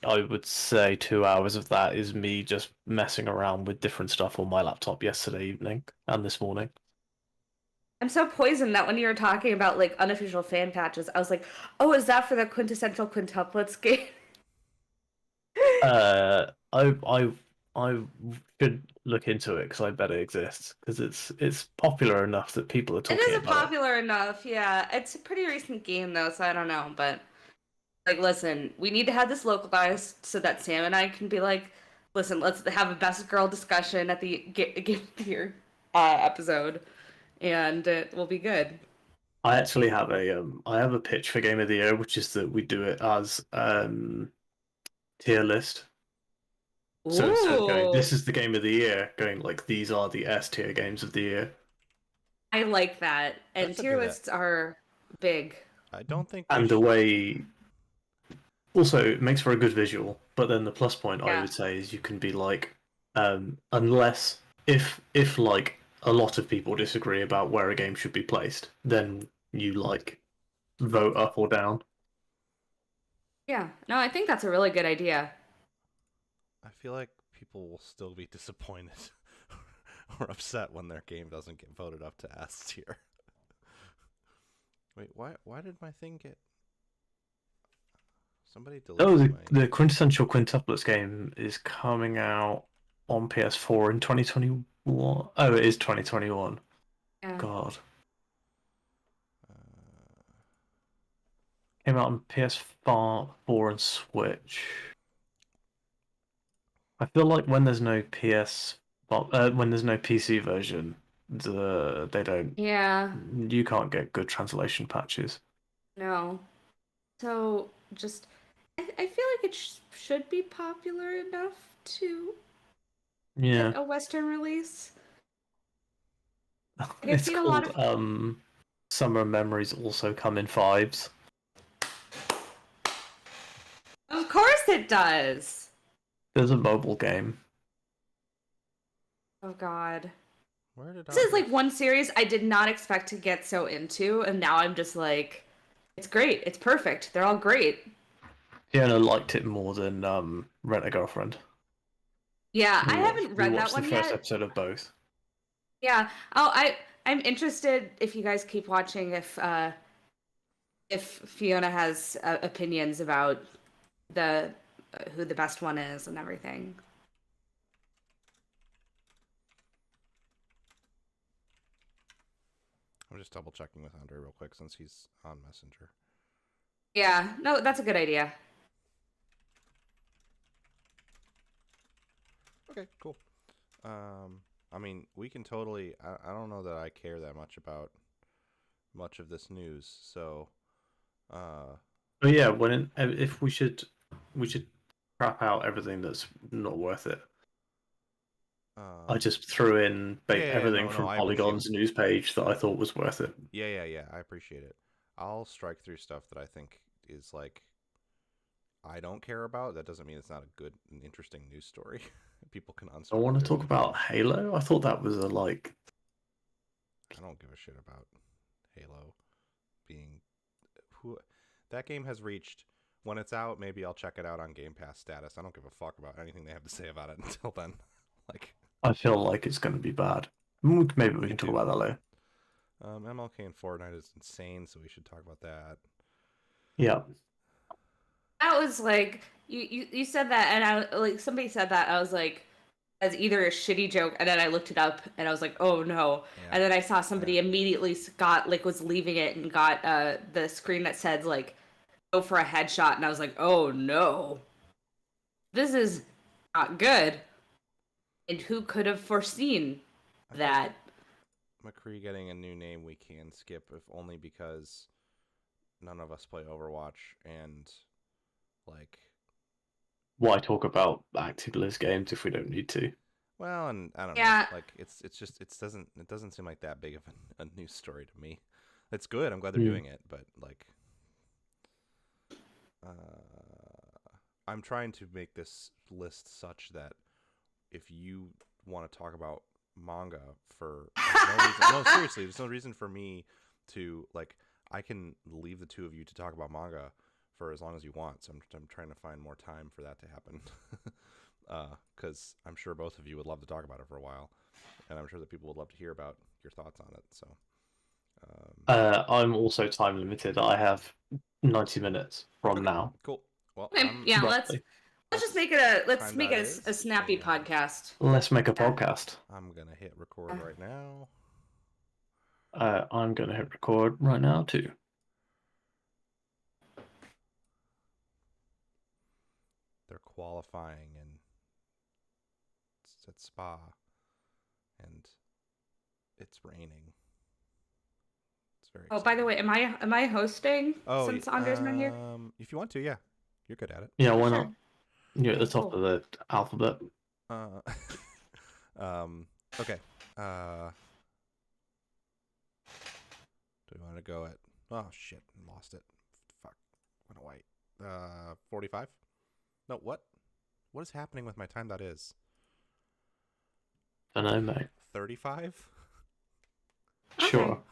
I would say 2 hours of that is me just messing around with different stuff on my laptop yesterday evening and this morning. I'm so poisoned that when you were talking about like unofficial fan patches, I was like, oh, is that for the quintessential quintuplets game? Uh, I I I should look into it because I bet it exists because it's popular enough that people are It talking is a about it. popular enough, yeah. It's a pretty recent game though, so I don't know. But like, listen, we need to have this localized so that Sam and I can be like, listen, let's have a best girl discussion at the Game of the Year episode, and it will be good. I actually have a pitch for Game of the Year, which is that we do it as tier list. So instead of going, Ooh, this is the game of the year, going like these are the S tier games of the year. I like that. And That's a tier good. lists are big. I don't think we And the should. way also it makes for a good visual, but then the plus point I Yeah. would say is you can be like, unless if like a lot of people disagree about where a game should be placed, then you like vote up or down. Yeah. No, I think that's a really good idea. I feel like people will still be disappointed or upset when their game doesn't get voted up to S tier. Wait, why did my thing get? Somebody Oh, deleted the my. the quintessential quintuplets game is coming out on PS4 in 2021. Oh, it is 2021. Yeah. God. Uh, Came out on PS4 and Switch. I feel like when there's no when there's no PC version, they don't. Yeah. You can't get good translation patches. No. So just, I feel like it should be popular enough to Yeah, get a Western release. Like I've it's seen a lot called of. Summer Memories also come in fives. Of course it does. There's a mobile game. Oh God. where did This all is like this? one series I did not expect to get so into, and now I'm just like, it's great. It's perfect. They're all great. Fiona liked it more than Rent a Girlfriend. Yeah, I We watched haven't we read that watched the one first yet. episode of both. Yeah. Oh, I'm interested if you guys keep watching if Fiona has opinions about the who the best one is and everything. I'm just double checking with Andre real quick since he's on Messenger. Yeah, no, that's a good idea. Okay, cool. I mean, we can totally. I don't know that I care that much about much of this news, so uh, But yeah, if we should crap out everything that's not worth it. I um, just threw in yeah, everything no, from I appreciate. Polygon's news page that I thought was worth it. Yeah, I appreciate it. I'll strike through stuff that I think is like I don't care about. That doesn't mean it's not a good and interesting news story. People can I unstrike want to through talk it. about Halo. I thought that was a like. I don't give a shit about Halo being who that game has reached. When it's out, maybe I'll check it out on Game Pass status. I don't give a fuck about anything they have to say about it until then. Like I feel like it's going to be bad. Maybe we me can talk too. about that later. MLK and Fortnite is insane, so we should talk about that. Yeah. That was like you said that, and I like somebody said that. I was like, as either a shitty joke, and then I looked it up, and I was like, oh no. Yeah, And then I saw yeah. somebody immediately got like was leaving it and got the screen that said like go for a headshot, and I was like, oh no, this is not good. And who could have foreseen I think that? McCree getting a new name we can skip, if only because none of us play Overwatch, and like, Why talk about ActiBliz games if we don't need to? well, and I don't know, Yeah, like it's just it doesn't seem like that big of a news story to me. It's good. I'm glad they're Mm. doing it, but like, I'm trying to make this list such that if you want to talk about manga for there's no reason, no, seriously, there's no reason for me to like, I can leave the two of you to talk about manga for as long as you want. So I'm trying to find more time for that to happen. Because I'm sure both of you would love to talk about it for a while, and I'm sure that people would love to hear about your thoughts on it. So, I'm also time limited. I have 90 minutes from okay, now. cool. Well, Okay, yeah, roughly. let's just make it a time a snappy and podcast. Let's make a Yeah. podcast. I'm gonna hit record right now. I'm gonna hit record right now too. They're qualifying and it's at Spa, and it's raining. It's very. Oh, by the way, am I hosting Oh, since Andre's not here? If you want to, yeah, you're good at it. Yeah, why Sure. not? You're at the top Cool. of the alphabet. Okay. Do we want to go at? Oh shit, lost it. Fuck, went away. 45. No, what? What is happening with my time? That is I know, mate. 35. Sure.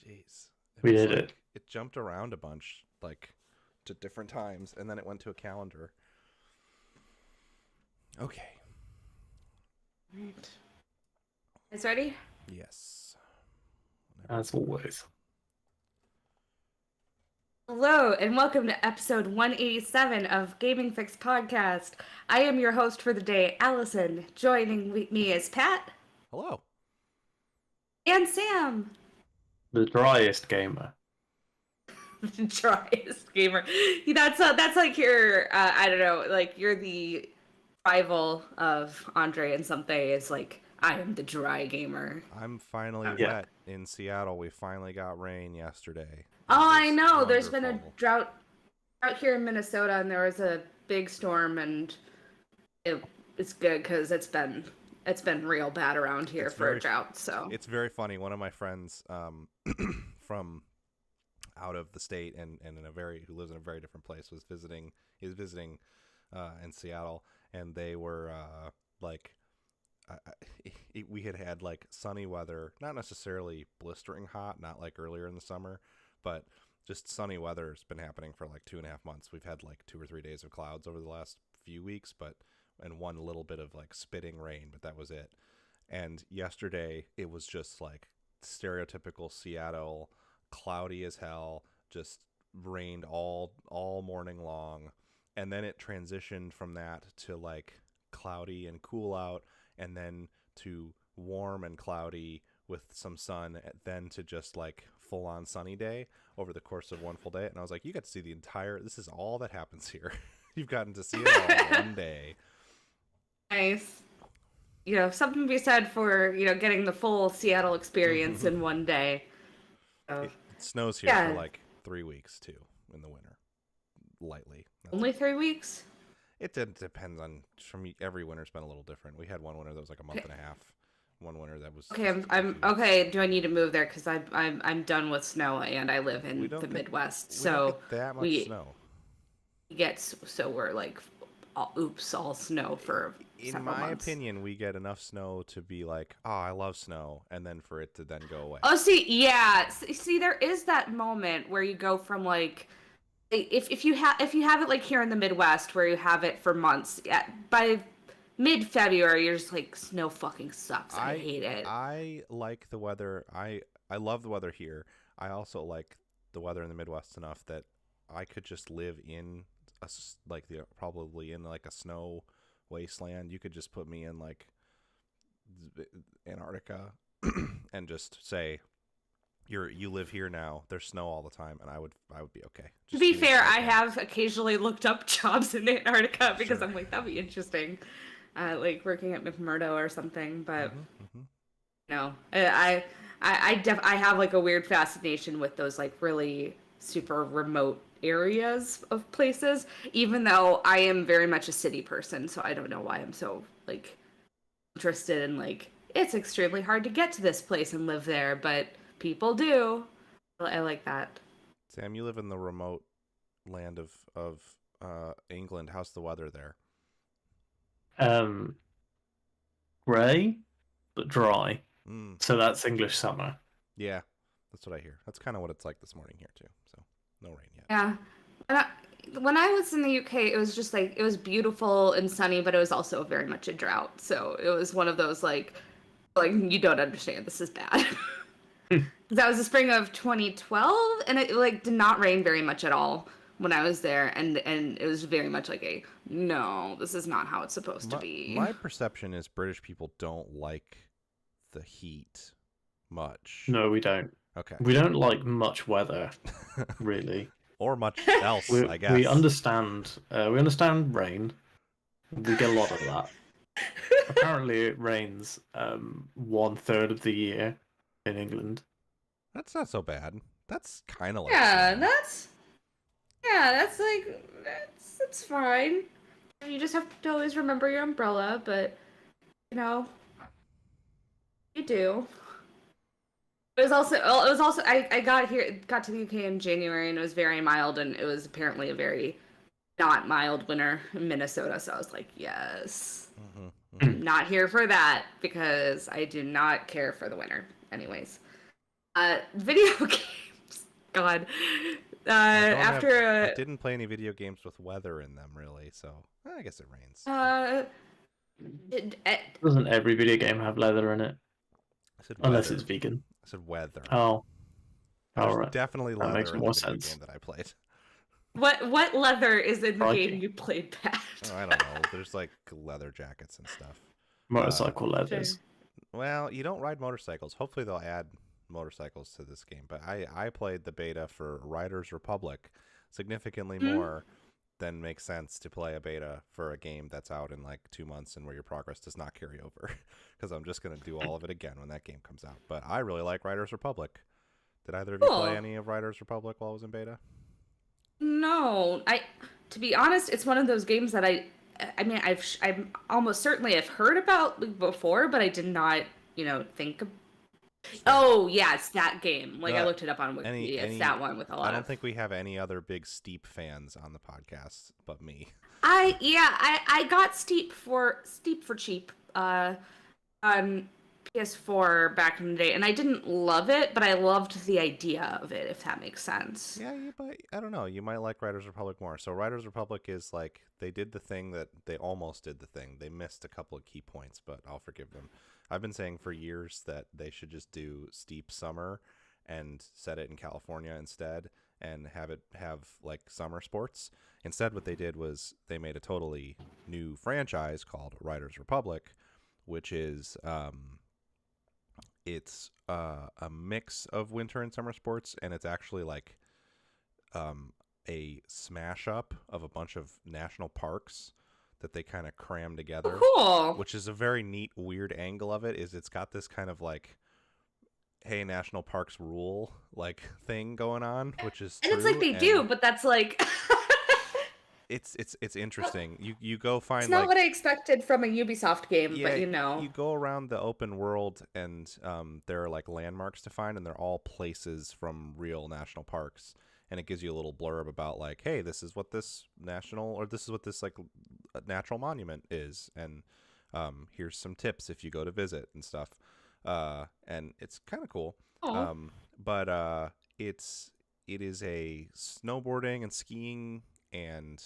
Jeez. We was did like- it. It jumped around a bunch, like to different times, and then it went to a calendar. Okay. Right. Is ready? Yes. As always. Hello, and welcome to episode 187 of Gaming Fix Podcast. I am your host for the day, Allison. Joining me is Pat Hello. and Sam. The driest gamer. The driest gamer. That's like your I don't know, like you're the rival of Andre in some ways. Like I am the dry gamer. I'm finally Yeah. wet in Seattle. We finally got rain yesterday. Oh, I It was know. There's been a wonderful. drought out here in Minnesota, and there was a big storm, and it's good because it's been real bad around here It's for very- a drought. So It's very funny. One of my friends from out of the state and who lives in a very different place was visiting. He was visiting in Seattle, and they were like, we had like sunny weather, not necessarily blistering hot, not like earlier in the summer, but just sunny weather has been happening for like 2.5 months. We've had like 2 or 3 days of clouds over the last few weeks, and one little bit of like spitting rain, but that was it. And yesterday it was just like stereotypical Seattle, cloudy as hell, just rained all morning long. And then it transitioned from that to like cloudy and cool out, and then to warm and cloudy with some sun, then to just like full on sunny day over the course of one full day. And I was like, you got to see this is all that happens here. You've gotten to see it all one day. nice. You know, something to be said for getting the full Seattle experience in one day. So, It snows here Yeah. for like 3 weeks too in the winter, lightly. That's only 3 weeks. It depends on every winter's been a little different. We had one winter that was like a month and a half. One winter that was Okay, just a I'm few- okay. Do I need to move there? Because I'm done with snow, and I live We in don't the get- Midwest. we don't So get that much we- snow. we're like, all snow for In several my months. opinion, we get enough snow to be like, oh, I love snow, and then for it to then go away. Oh, yeah. See, there is that moment where you go from like, if you have it like here in the Midwest where you have it for months. By mid-February, you're just like, snow fucking sucks. I hate it. I like the weather. I love the weather here. I also like the weather in the Midwest enough that I could just live in probably in like a snow wasteland. You could just put me in like Antarctica and just say you live here now. There's snow all the time, and I would be okay. To Just be do it fair, like I that. have occasionally looked up jobs in Antarctica because Sure. I'm like, that'd be interesting, like working at McMurdo or something. But Mhm. no, I have like a weird fascination with those like really super remote areas of places, even though I am very much a city person, so I don't know why I'm so like interested in like it's extremely hard to get to this place and live there, but people do. I like that. Sam, you live in the remote land of England. How's the weather there? Um, grey but dry. Mm, So that's English summer. yeah, that's what I hear. That's kind of what it's like this morning here too. So no rain yet. Yeah. And when I was in the UK, it was just like it was beautiful and sunny, but it was also very much a drought. So it was one of those like you don't understand. This is bad. That was the spring of 2012, and it like did not rain very much at all when I was there, and it was very much like a no, this is not how it's supposed to be. My perception is British people don't like the heat much. No, we don't. Okay. We don't like much weather, really. Or much else, I guess. We understand. We understand rain. We get a lot of that. Apparently, it rains 1/3 of the year in England. That's not so bad. That's kind of like Yeah, summer. that's like that's fine. You just have to always remember your umbrella, but you know, you do. It was also I got to the UK in January and it was very mild and it was apparently a very not mild winter in Minnesota, so I was like, yes. Mhm. Not here for that because I do not care for the winter. Anyways. Video games. God. I didn't play any video games with weather in them really, so I guess it rains. Doesn't every video game have leather in it? I said Unless weather. it's vegan. I said weather. Oh. There's Alright. definitely That leather makes in more the video sense. game that I played. What leather is in the Crikey. game you played, Pat? Oh, I don't know. There's like leather jackets and stuff. Motorcycle leathers. Sure. Well, you don't ride motorcycles. Hopefully they'll add motorcycles to this game. But I played the beta for Riders Republic significantly more than makes sense to play a beta for a game that's out in like 2 months and where your progress does not carry over. Because I'm just going to do all of it again when that game comes out. But I really like Riders Republic. Did either of you play Cool. any of Riders Republic while I was in beta? No, to be honest, it's one of those games that I mean, I'm almost certainly have heard about before, but I did not, think. Oh, yeah, it's that game. Like I looked it up on Wikipedia. It's that one with a lot. I don't think we have any other big Steep fans on the podcast but me. I got Steep for cheap. On PS4 back in the day, and I didn't love it, but I loved the idea of it, if that makes sense. Yeah, I don't know. You might like Riders Republic more. So Riders Republic is like they did the thing that they almost did the thing. They missed a couple of key points, but I'll forgive them. I've been saying for years that they should just do Steep Summer and set it in California instead and have like summer sports. Instead, what they did was they made a totally new franchise called Riders Republic, which is it's a mix of winter and summer sports, and it's actually like a smash up of a bunch of national parks that they kind of cram together. Cool. Which is a very neat, weird angle of it. Is it's got this kind of like, hey, national parks rule like thing going on, which is and it's like they do, but that's like. It's interesting. You go find It's not like, what I expected from a Ubisoft game, yeah, but you go around the open world and there are like landmarks to find, and they're all places from real national parks, and it gives you a little blurb about like, hey, this is what this like natural monument is, and here's some tips if you go to visit and stuff, and it's kind of cool. But it is a snowboarding and skiing and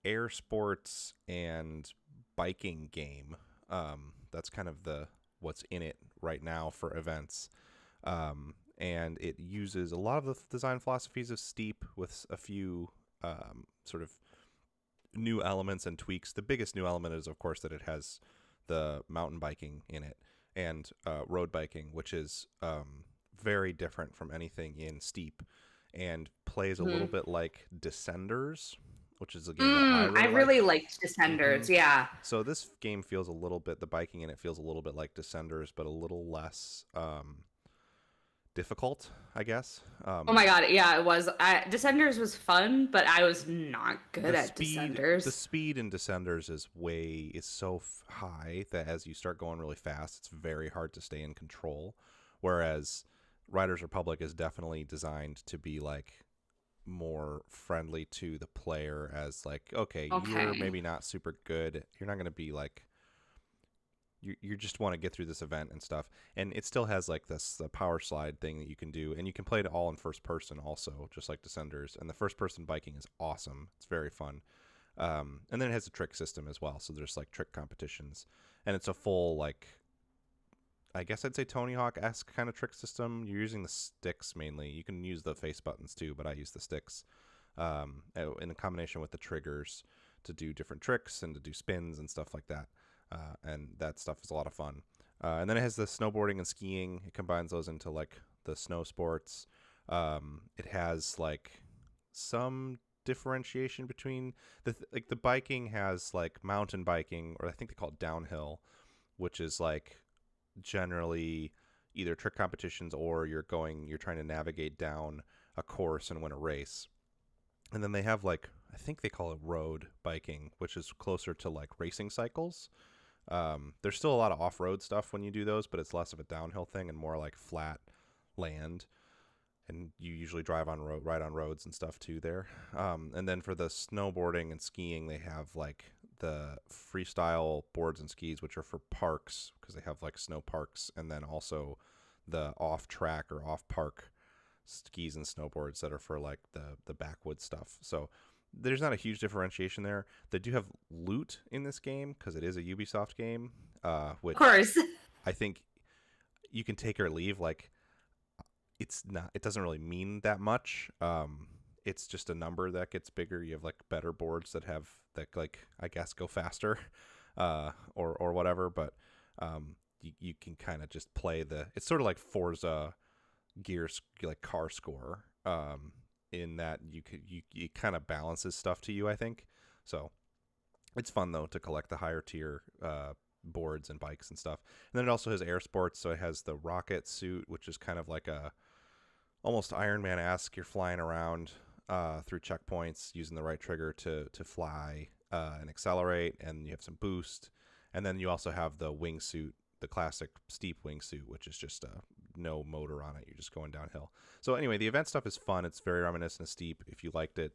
air sports and biking game. That's kind of what's in it right now for events. And it uses a lot of the design philosophies of Steep with a few sort of new elements and tweaks. The biggest new element is, of course, that it has the mountain biking in it and road biking, which is very different from anything in Steep and plays a little bit like Descenders, which is a game that I really liked Descenders, yeah. So this game feels a little bit, the biking in it feels a little bit like Descenders, but a little less difficult, I guess. Oh my god, yeah, it was. Descenders was fun, but I was not good at Descenders. The speed in Descenders is so high that as you start going really fast, it's very hard to stay in control. Whereas Riders Republic is definitely designed to be like more friendly to the player, as like, okay, you're Okay. maybe not super good. You're not going to be like, you just want to get through this event and stuff. And it still has like the power slide thing that you can do, and you can play it all in first person also, just like Descenders. And the first person biking is awesome. It's very fun. And then it has a trick system as well, so there's like trick competitions, and it's a full, like, I guess I'd say Tony Hawk-esque kind of trick system. You're using the sticks mainly. You can use the face buttons too, but I use the sticks in combination with the triggers to do different tricks and to do spins and stuff like that. And that stuff is a lot of fun. And then it has the snowboarding and skiing. It combines those into like the snow sports. It has like some differentiation between like the biking has like mountain biking, or I think they call it downhill, which is like generally either trick competitions or you're trying to navigate down a course and win a race. And then they have like, I think they call it road biking, which is closer to like racing cycles. There's still a lot of off-road stuff when you do those, but it's less of a downhill thing and more like flat land. And you usually drive on right on roads and stuff too there. And then for the snowboarding and skiing, they have like the freestyle boards and skis, which are for parks because they have like snow parks, and then also the off-track or off-park skis and snowboards that are for like the backwoods stuff. So there's not a huge differentiation there. They do have loot in this game because it is a Ubisoft game, which Of course. I think you can take or leave. Like, it doesn't really mean that much. It's just a number that gets bigger. You have like better boards that like, I guess, go faster, or whatever. But you can kind of just play it's sort of like Forza Gears, like car score, in that you kind of balances stuff to you, I think. So it's fun though to collect the higher tier boards and bikes and stuff. And then it also has air sports, so it has the rocket suit, which is kind of like a almost Iron Man-esque. You're flying around through checkpoints using the right trigger to fly and accelerate, and you have some boost. And then you also have the wingsuit, the classic steep wingsuit, which is just no motor on it. You're just going downhill. So anyway, the event stuff is fun. It's very reminiscent of Steep. If you liked it,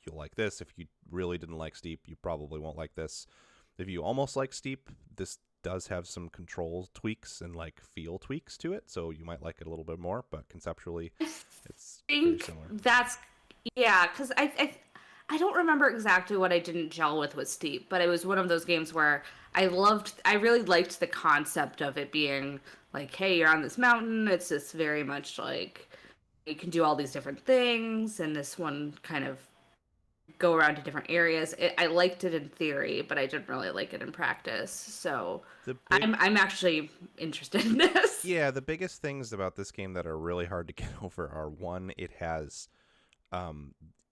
you'll like this. If you really didn't like Steep, you probably won't like this. If you almost like Steep, this does have some control tweaks and like feel tweaks to it, so you might like it a little bit more, but conceptually it's very think similar. that's because I don't remember exactly what I didn't gel with Steep, but it was one of those games where I really liked the concept of it being like, hey, you're on this mountain. It's just very much like you can do all these different things, and this one kind of go around to different areas. I liked it in theory, but I didn't really like it in practice. So I'm actually interested in this. Yeah, the biggest things about this game that are really hard to get over are, one, it has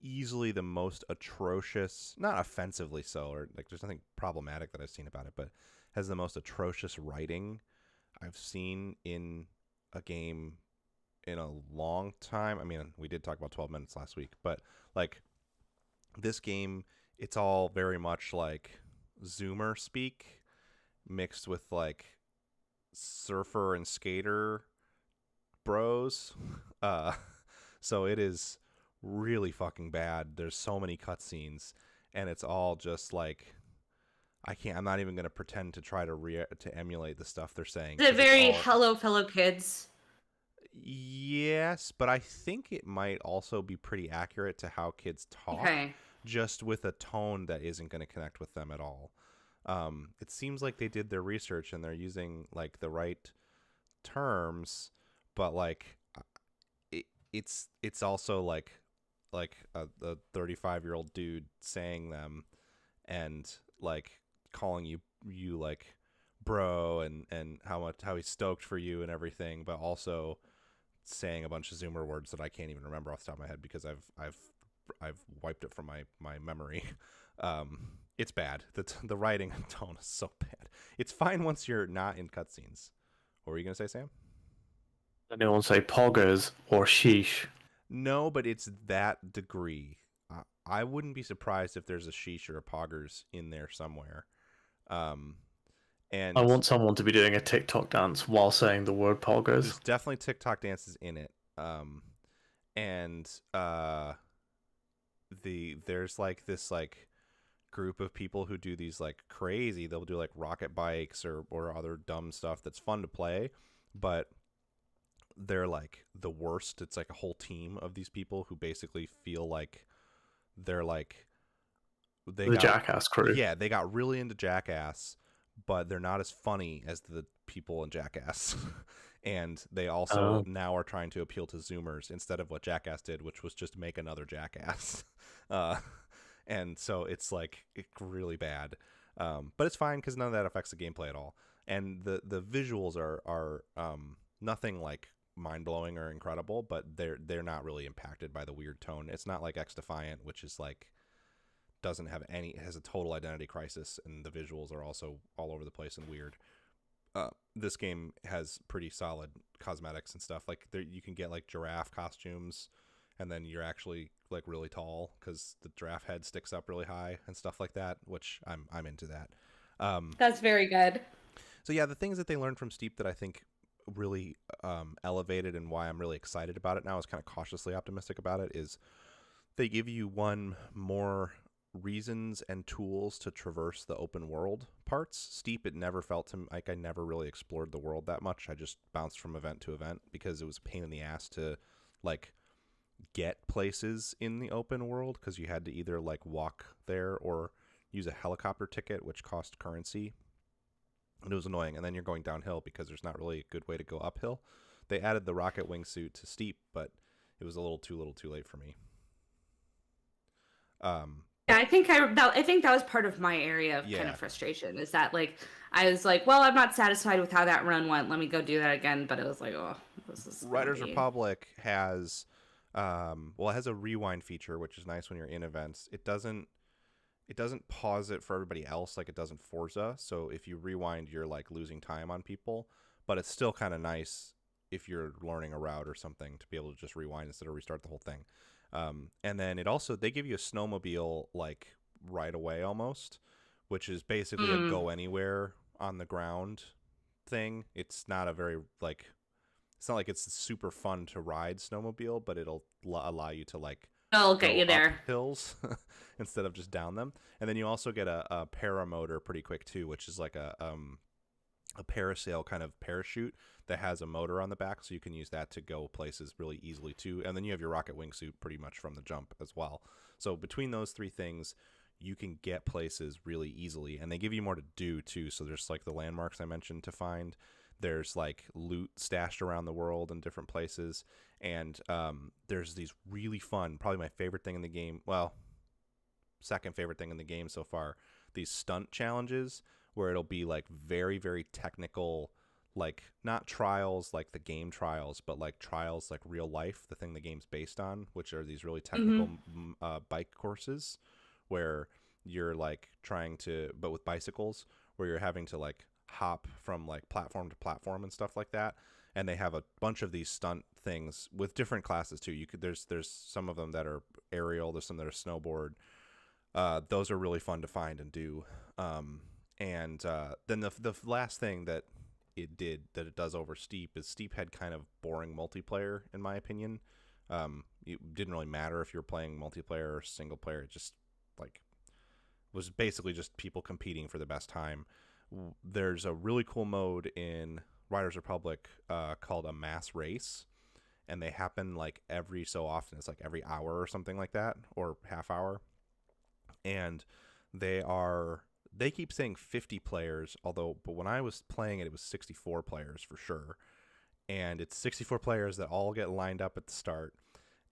easily the most atrocious, not offensively so, or like there's nothing problematic that I've seen about it, but has the most atrocious writing I've seen in a game in a long time. I mean, we did talk about 12 minutes last week, but like this game, it's all very much like Zoomer speak mixed with like surfer and skater bros. So it is really fucking bad. There's so many cutscenes, and it's all just like, I'm not even gonna pretend to try to emulate the stuff they're saying. Is it very all... hello fellow kids? Yes, but I think it might also be pretty accurate to how kids talk. Okay. Just with a tone that isn't going to connect with them at all. It seems like they did their research and they're using like the right terms, but like it's also like a 35-year-old dude saying them and like calling you like bro and how he's stoked for you and everything, but also saying a bunch of Zoomer words that I can't even remember off the top of my head because I've wiped it from my memory. It's bad. The writing and tone is so bad. It's fine once you're not in cutscenes. What were you gonna say, Sam? Anyone say poggers or sheesh? No, but it's that degree. I wouldn't be surprised if there's a sheesh or a poggers in there somewhere. And I want someone to be doing a TikTok dance while saying the word poggers. There's definitely TikTok dances in it. And there's like this like group of people who do these like crazy, they'll do like rocket bikes or other dumb stuff that's fun to play, but they're like the worst. It's like a whole team of these people who basically feel like they're like The Jackass crew. yeah, they got really into Jackass, but they're not as funny as the people in Jackass. And they also now are trying to appeal to Zoomers instead of what Jackass did, which was just make another Jackass. And so it's like really bad, but it's fine because none of that affects the gameplay at all. And the visuals are nothing like mind blowing or incredible, but they're not really impacted by the weird tone. It's not like X Defiant, which is like doesn't have any, has a total identity crisis, and the visuals are also all over the place and weird. This game has pretty solid cosmetics and stuff. Like you can get like giraffe costumes, and then you're actually like really tall because the giraffe head sticks up really high and stuff like that, which I'm into that. That's very good. So yeah, the things that they learned from Steep that I think really elevated and why I'm really excited about it now, is kind of cautiously optimistic about it, is they give you more reasons and tools to traverse the open world parts. Steep, it never felt to me like I never really explored the world that much. I just bounced from event to event because it was a pain in the ass to like get places in the open world, because you had to either like walk there or use a helicopter ticket, which cost currency, and it was annoying. And then you're going downhill because there's not really a good way to go uphill. They added the rocket wingsuit to Steep, but it was a little too late for me. Yeah, I think that was part of my area of kind of frustration, is that like I was like, well, I'm not satisfied with how that run went. Let me go do that again. But it was like, oh, this is Riders Republic has it has a rewind feature, which is nice when you're in events. It doesn't pause it for everybody else like it does in Forza. So if you rewind, you're like losing time on people, but it's still kind of nice if you're learning a route or something to be able to just rewind instead of restart the whole thing. And then they give you a snowmobile like right away almost, which is basically a go anywhere on the ground thing. It's not a very like, it's not like it's super fun to ride snowmobile, but it'll allow you to like get you there hills instead of just down them. And then you also get a paramotor pretty quick too, which is like a parasail kind of parachute that has a motor on the back, so you can use that to go places really easily too. And then you have your rocket wingsuit pretty much from the jump as well. So between those three things, you can get places really easily, and they give you more to do too. So there's like the landmarks I mentioned to find. There's like loot stashed around the world in different places, and there's these really fun, probably my favorite thing in the game, well, second favorite thing in the game so far, these stunt challenges where it'll be like very, very technical, like not trials like the game trials, but like trials like real life, the thing the game's based on, which are these really technical bike courses where you're like trying to, but with bicycles, where you're having to like hop from like platform to platform and stuff like that. And they have a bunch of these stunt things with different classes too. There's some of them that are aerial, there's some that are snowboard. Those are really fun to find and do. And then the last thing that it does over Steep is Steep had kind of boring multiplayer, in my opinion. It didn't really matter if you were playing multiplayer or single player. It just like was basically just people competing for the best time. There's a really cool mode in Riders Republic called a mass race, and they happen like every so often. It's like every hour or something like that, or half hour. And they keep saying 50 players, but when I was playing it was 64 players for sure. And it's 64 players that all get lined up at the start.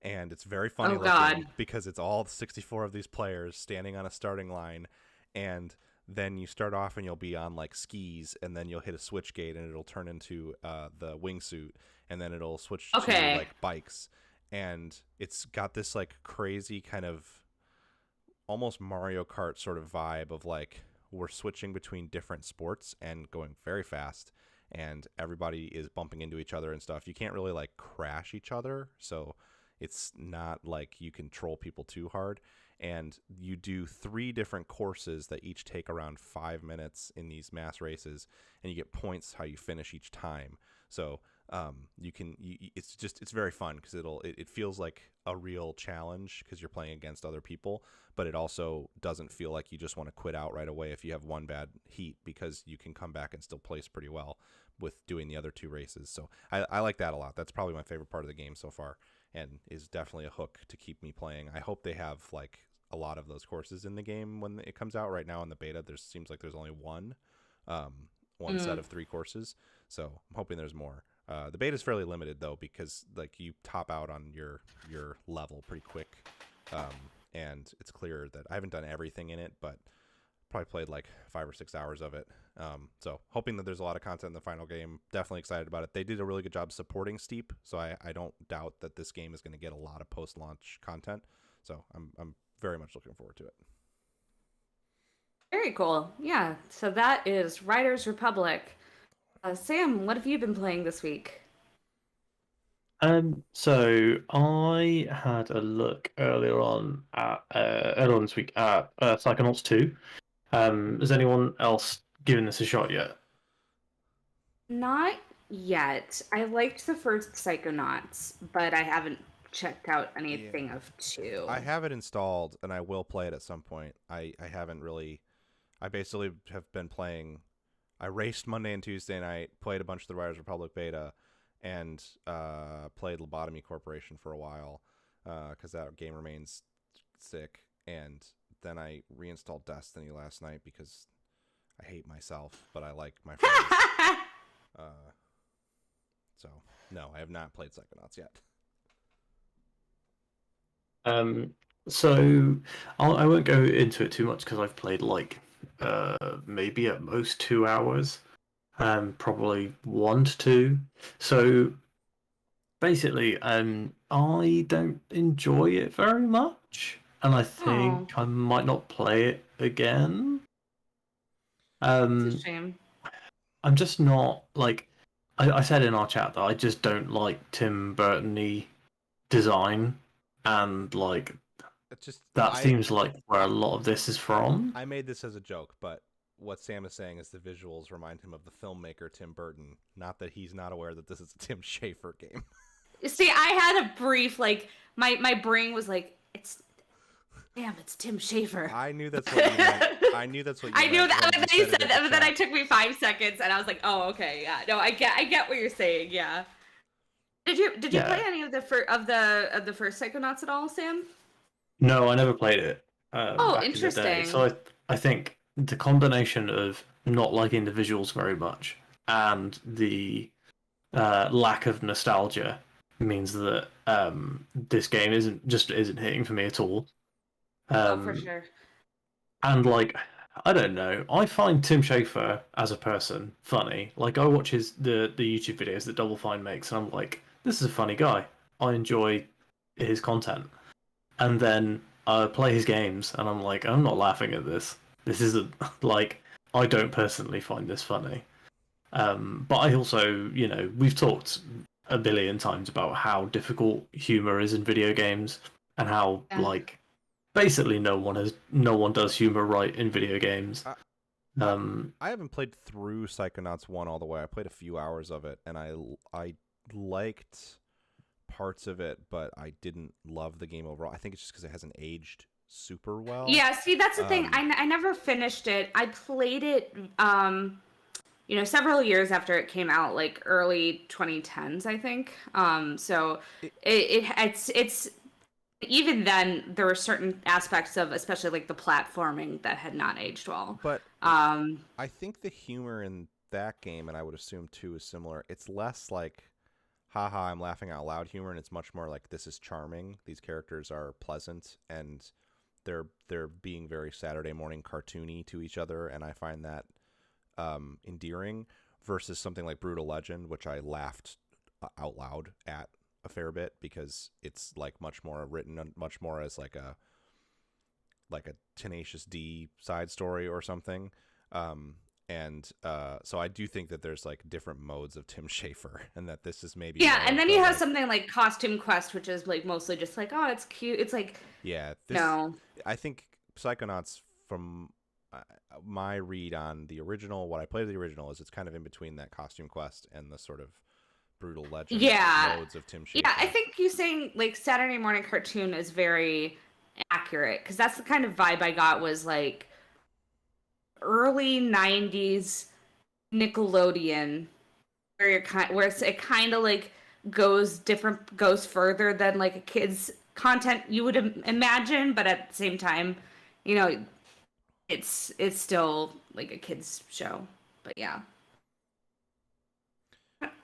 And it's very funny looking because it's all 64 of these players standing on a starting line. And then you start off and you'll be on like skis, and then you'll hit a switch gate and it'll turn into the wingsuit, and then it'll switch to like bikes. And it's got this like crazy kind of almost Mario Kart sort of vibe of like we're switching between different sports and going very fast, and everybody is bumping into each other and stuff. You can't really like crash each other, so It's not like you can troll people too hard. And you do 3 different courses that each take around 5 minutes in these mass races, and you get points how you finish each time. So it's very fun because it feels like a real challenge because you're playing against other people, but it also doesn't feel like you just want to quit out right away if you have one bad heat, because you can come back and still place pretty well with doing the other 2 races. So I like that a lot. That's probably my favorite part of the game so far, and is definitely a hook to keep me playing. I hope they have like a lot of those courses in the game when it comes out. Right now in the beta, there seems like there's only one set of 3 courses, so I'm hoping there's more. The beta is fairly limited though, because like you top out on your level pretty quick, and it's clear that I haven't done everything in it, but probably played like 5 or 6 hours of it. So hoping that there's a lot of content in the final game. Definitely excited about it. They did a really good job supporting Steep, so I don't doubt that this game is going to get a lot of post-launch content. So I'm very much looking forward to it. Very cool. Yeah. So that is Riders Republic. Sam, what have you been playing this week? So I had a look earlier on this week at Psychonauts 2. Has anyone else given this a shot yet? Not yet. I liked the first Psychonauts, but I haven't checked out anything of 2. I have it installed, and I will play it at some point. I haven't really. I basically have been playing. I raced Monday and Tuesday night, played a bunch of the Riders Republic beta, and played Lobotomy Corporation for a while, because that game remains sick. And then I reinstalled Destiny last night because I hate myself, but I like my friends. So no, I have not played Psychonauts yet. So I won't go into it too much because I've played like maybe at most 2 hours, probably 1 to 2. So basically, I don't enjoy it very much, and I think I might not play it again. It's a shame. I'm just not like I said in our chat that I just don't like Tim Burton-y design, and like seems like where a lot of this is from. I made this as a joke, but what Sam is saying is the visuals remind him of the filmmaker Tim Burton, not that he's not aware that this is a Tim Schafer game. See, I had a brief, like, my brain was like, it's Tim Schafer. I knew that's what you meant. I knew that's what you meant. I knew that, but then you said that, but then it took me 5 seconds, and I was like, oh, okay, yeah. No, I get what you're saying, yeah. Did you play any of the first Psychonauts at all, Sam? No, I never played it. Interesting. So I think the combination of not liking the visuals very much and the lack of nostalgia means that this game isn't hitting for me at all. For sure. And like, I don't know, I find Tim Schafer as a person funny. Like, I watch the YouTube videos that Double Fine makes, and I'm like, this is a funny guy. I enjoy his content. And then I play his games, and I'm like, I'm not laughing at this. This isn't, like, I don't personally find this funny. But I also, we've talked a billion times about how difficult humor is in video games, and how, like, basically no one does humor right in video games. I haven't played through Psychonauts 1 all the way. I played a few hours of it, and I liked parts of it, but I didn't love the game overall. I think it's just because it hasn't aged super well. Yeah, see, that's the thing. I never finished it. I played it, several years after it came out, like early 2010s, I think. So it's even then there were certain aspects of, especially like the platforming, that had not aged well. But I think the humor in that game, and I would assume too, is similar. It's less like, haha, I'm laughing out loud humor, and it's much more like, this is charming. These characters are pleasant, and they're being very Saturday morning cartoony to each other, and I find that endearing, versus something like Brutal Legend, which I laughed out loud at a fair bit, because it's like much more written, much more as like a Tenacious D side story or something. And so I do think that there's like different modes of Tim Schafer, and that this is maybe Yeah, more and of then the, you have like, something like Costume Quest, which is like mostly just like, oh, it's cute. It's like, yeah, this no. I think Psychonauts, from my read on the original, what I played of the original, is it's kind of in between that Costume Quest and the sort of brutal legend Yeah. modes of Tim Schafer. Yeah, I think you saying like Saturday morning cartoon is very accurate because that's the kind of vibe I got was like early 90s Nickelodeon where it kind of like goes further than like a kid's content you would imagine, but at the same time, you know, it's still like a kid's show. But yeah.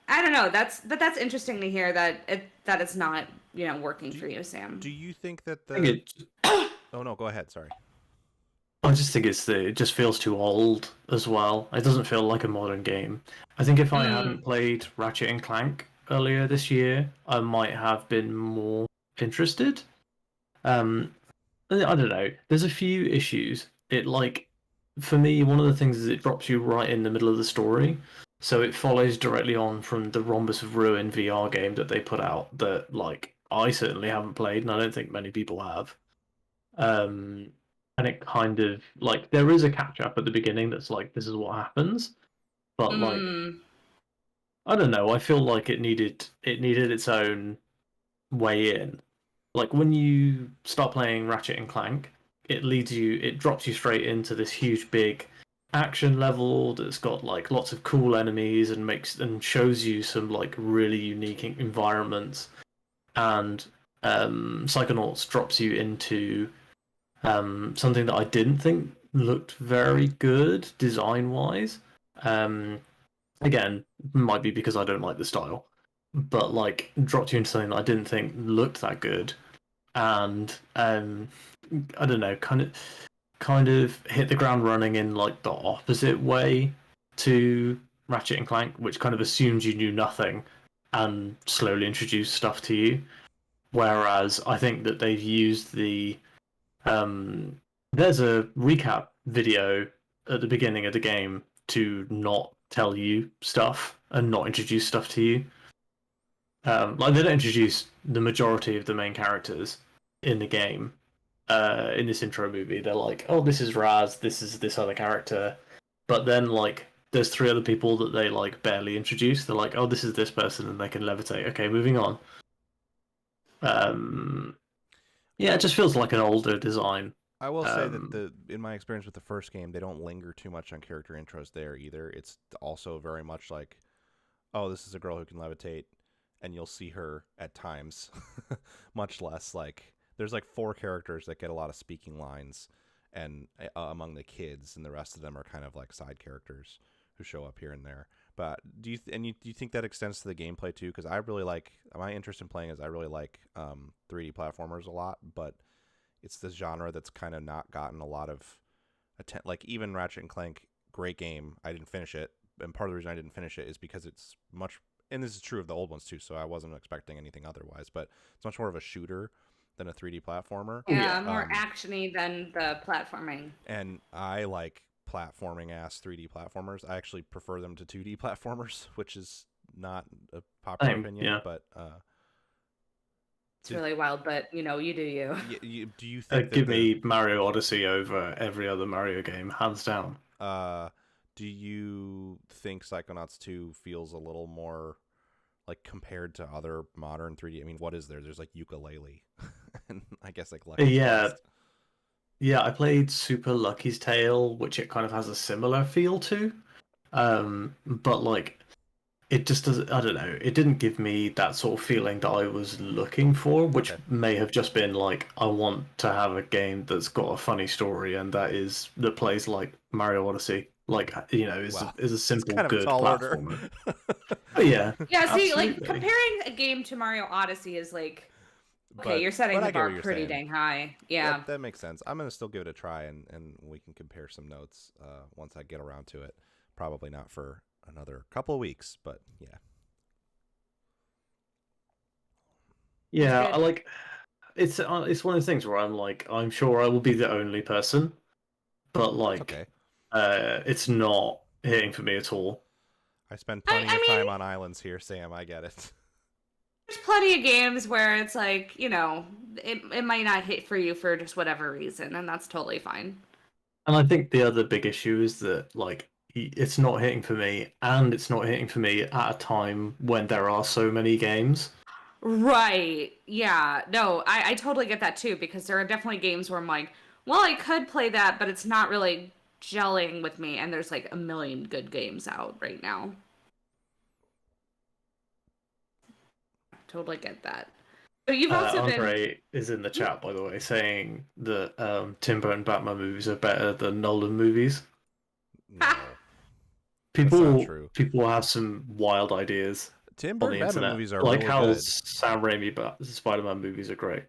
I don't know. That's interesting to hear that it's not, working for you, Sam. Do you think that I think the it, Oh no, go ahead, sorry. I just think it just feels too old as well. It doesn't feel like a modern game. I think if I hadn't played Ratchet and Clank earlier this year, I might have been more interested. I don't know. There's a few issues. For me, one of the things is it drops you right in the middle of the story. So it follows directly on from the Rhombus of Ruin VR game that they put out that, like, I certainly haven't played, and I don't think many people have. And it kind of, like, there is a catch up at the beginning that's like, this is what happens. But, like, I don't know, I feel like it needed its own way in. Like when you start playing Ratchet and Clank, it drops you straight into this huge big action level that's got like lots of cool enemies and shows you some like really unique environments. And Psychonauts drops you into something that I didn't think looked very good design wise. Again, might be because I don't like the style, but like dropped you into something that I didn't think looked that good, and I don't know, kind of hit the ground running in like the opposite way to Ratchet and Clank, which kind of assumed you knew nothing and slowly introduced stuff to you. Whereas I think that they've used there's a recap video at the beginning of the game to not tell you stuff and not introduce stuff to you. Like they don't introduce the majority of the main characters in the game. In this intro movie, they're like, "Oh, this is Raz. This is this other character," but then like there's three other people that they like barely introduce. They're like, "Oh, this is this person, and they can levitate." Okay, moving on. Yeah, it just feels like an older design. I will say that in my experience with the first game, they don't linger too much on character intros there either. It's also very much like, oh, this is a girl who can levitate, and you'll see her at times. Much less like there's like 4 characters that get a lot of speaking lines, and among the kids, and the rest of them are kind of like side characters who show up here and there. But do you think that extends to the gameplay too? Because I really like, my interest in playing is I really like 3D platformers a lot, but it's this genre that's kind of not gotten a lot of attention. Like even Ratchet and Clank, great game. I didn't finish it, and part of the reason I didn't finish it is because it's much, and this is true of the old ones too, so I wasn't expecting anything otherwise, but it's much more of a shooter than a 3D platformer. Yeah, more actiony than the platforming. And I like platforming ass 3D platformers. I actually prefer them to 2D platformers, which is not a popular opinion, yeah. but it's really wild, but you do you. do you think give me Mario Odyssey over every other Mario game, hands down. Do you think Psychonauts 2 feels a little more like compared to other modern 3D? I mean, what is there? There's like Yooka-Laylee, and I guess like Lucky's Quest. Yeah, I played Super Lucky's Tale, which it kind of has a similar feel to, but like it just doesn't. I don't know. It didn't give me that sort of feeling that I was looking for, which may have just been like I want to have a game that's got a funny story and that plays like Mario Odyssey. Like is a simple kind of good platformer. Yeah, see, absolutely. like comparing a game to Mario Odyssey is like, okay, you're setting the bar pretty dang high. Yeah, that makes sense. I'm gonna still give it a try, and we can compare some notes once I get around to it. Probably not for another couple of weeks, but yeah. Yeah, I like it's one of those things where I'm like, I'm sure I will be the only person, but like, Okay. it's not hitting for me at all. I spend plenty I of time mean- on islands here, Sam. I get it. There's plenty of games where it's like, it might not hit for you for just whatever reason, and that's totally fine. And I think the other big issue is that like it's not hitting for me, and it's not hitting for me at a time when there are so many games. Right. Yeah. No, I totally get that too, because there are definitely games where I'm like, well, I could play that, but it's not really gelling with me, and there's like a million good games out right now. Totally get that. But you've also been. Andre is in the chat, by the way, saying that Tim Burton Batman movies are better than Nolan movies. No. People, true. people have some wild ideas Tim on Burton the Batman internet. movies are like really how good. Sam Raimi Spider-Man movies are great.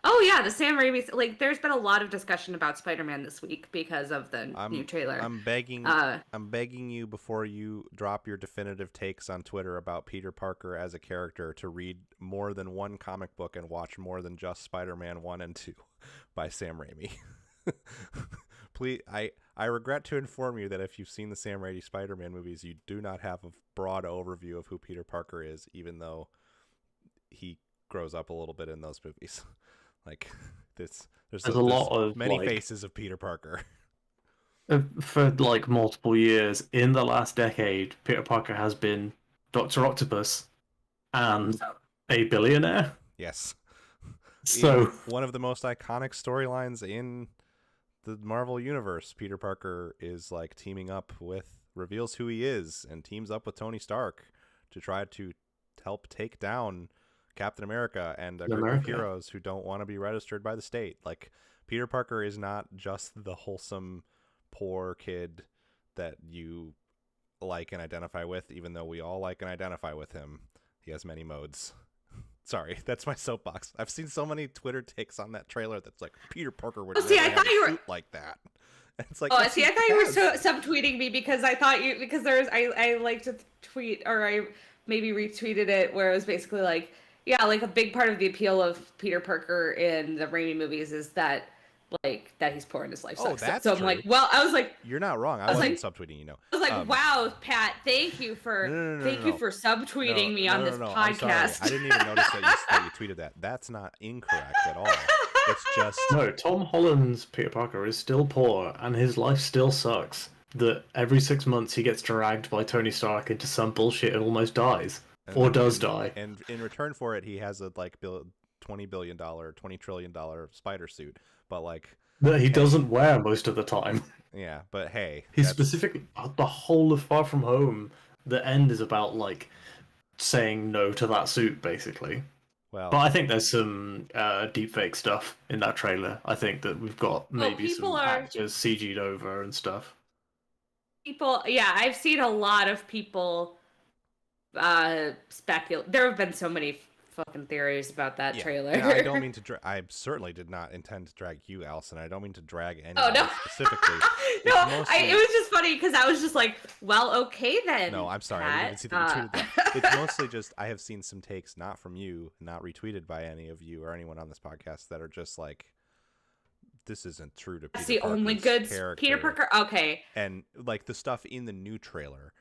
Oh yeah, the Sam Raimi. Like, there's been a lot of discussion about Spider-Man this week because of the new trailer. I'm begging you before you drop your definitive takes on Twitter about Peter Parker as a character to read more than one comic book and watch more than just Spider-Man 1 and 2 by Sam Raimi. Please, I regret to inform you that if you've seen the Sam Raimi Spider-Man movies, you do not have a broad overview of who Peter Parker is, even though he grows up a little bit in those movies. Like, there's a lot of many like, faces of Peter Parker. for like multiple years in the last decade. Peter Parker has been Dr. Octopus and a billionaire. Yes. So In one of the most iconic storylines in the Marvel universe, Peter Parker is like reveals who he is and teams up with Tony Stark to try to help take down Captain America and a group of heroes who don't want to be registered by the state. Like, Peter Parker is not just the wholesome poor kid that you like and identify with, even though we all like and identify with him. He has many modes. Sorry, that's my soapbox. I've seen so many Twitter takes on that trailer that's like, Peter Parker would never have a suit like that. And it's like, Oh, yes, see, he I thought you were does. subtweeting me because I like to tweet, or I maybe retweeted it, where it was basically like, yeah, like a big part of the appeal of Peter Parker in the Raimi movies is that he's poor in his life. Oh, sucks. that's so I'm true. like, well, I was like, You're not wrong. I was wasn't like- subtweeting, you know. I was like, wow, Pat, thank you for No. for subtweeting me on this I'm sorry. podcast. I didn't even notice that you tweeted that. That's not incorrect at all. It's just no, Tom Holland's Peter Parker is still poor and his life still sucks. That every 6 months he gets dragged by Tony Stark into some bullshit and almost dies. Or does die. And in return for it, he has a like $20 billion, $20 trillion spider suit. But like, That he doesn't wear most of the time. yeah, but hey, He's that's- specifically the whole of Far From Home. The end is about like saying no to that suit, basically. well, But I think there's some deepfake stuff in that trailer. I think that we've got maybe people some are- actors CG'd over and stuff. I've seen a lot of people speculate. There have been so many fucking theories about that yeah. trailer. And I don't mean to. I certainly did not intend to drag you, Allison. I don't mean to drag anyone Oh no! specifically. No, It's mostly- it was just funny because I was just like, well, okay then. No, I'm sorry. I Pat. didn't even see that you tweeted that. It's mostly just I have seen some takes, not from you, not retweeted by any of you or anyone on this podcast, that are just like, this isn't true to Peter That's the only Parker's good character. Peter Parker. Okay. And like the stuff in the new trailer,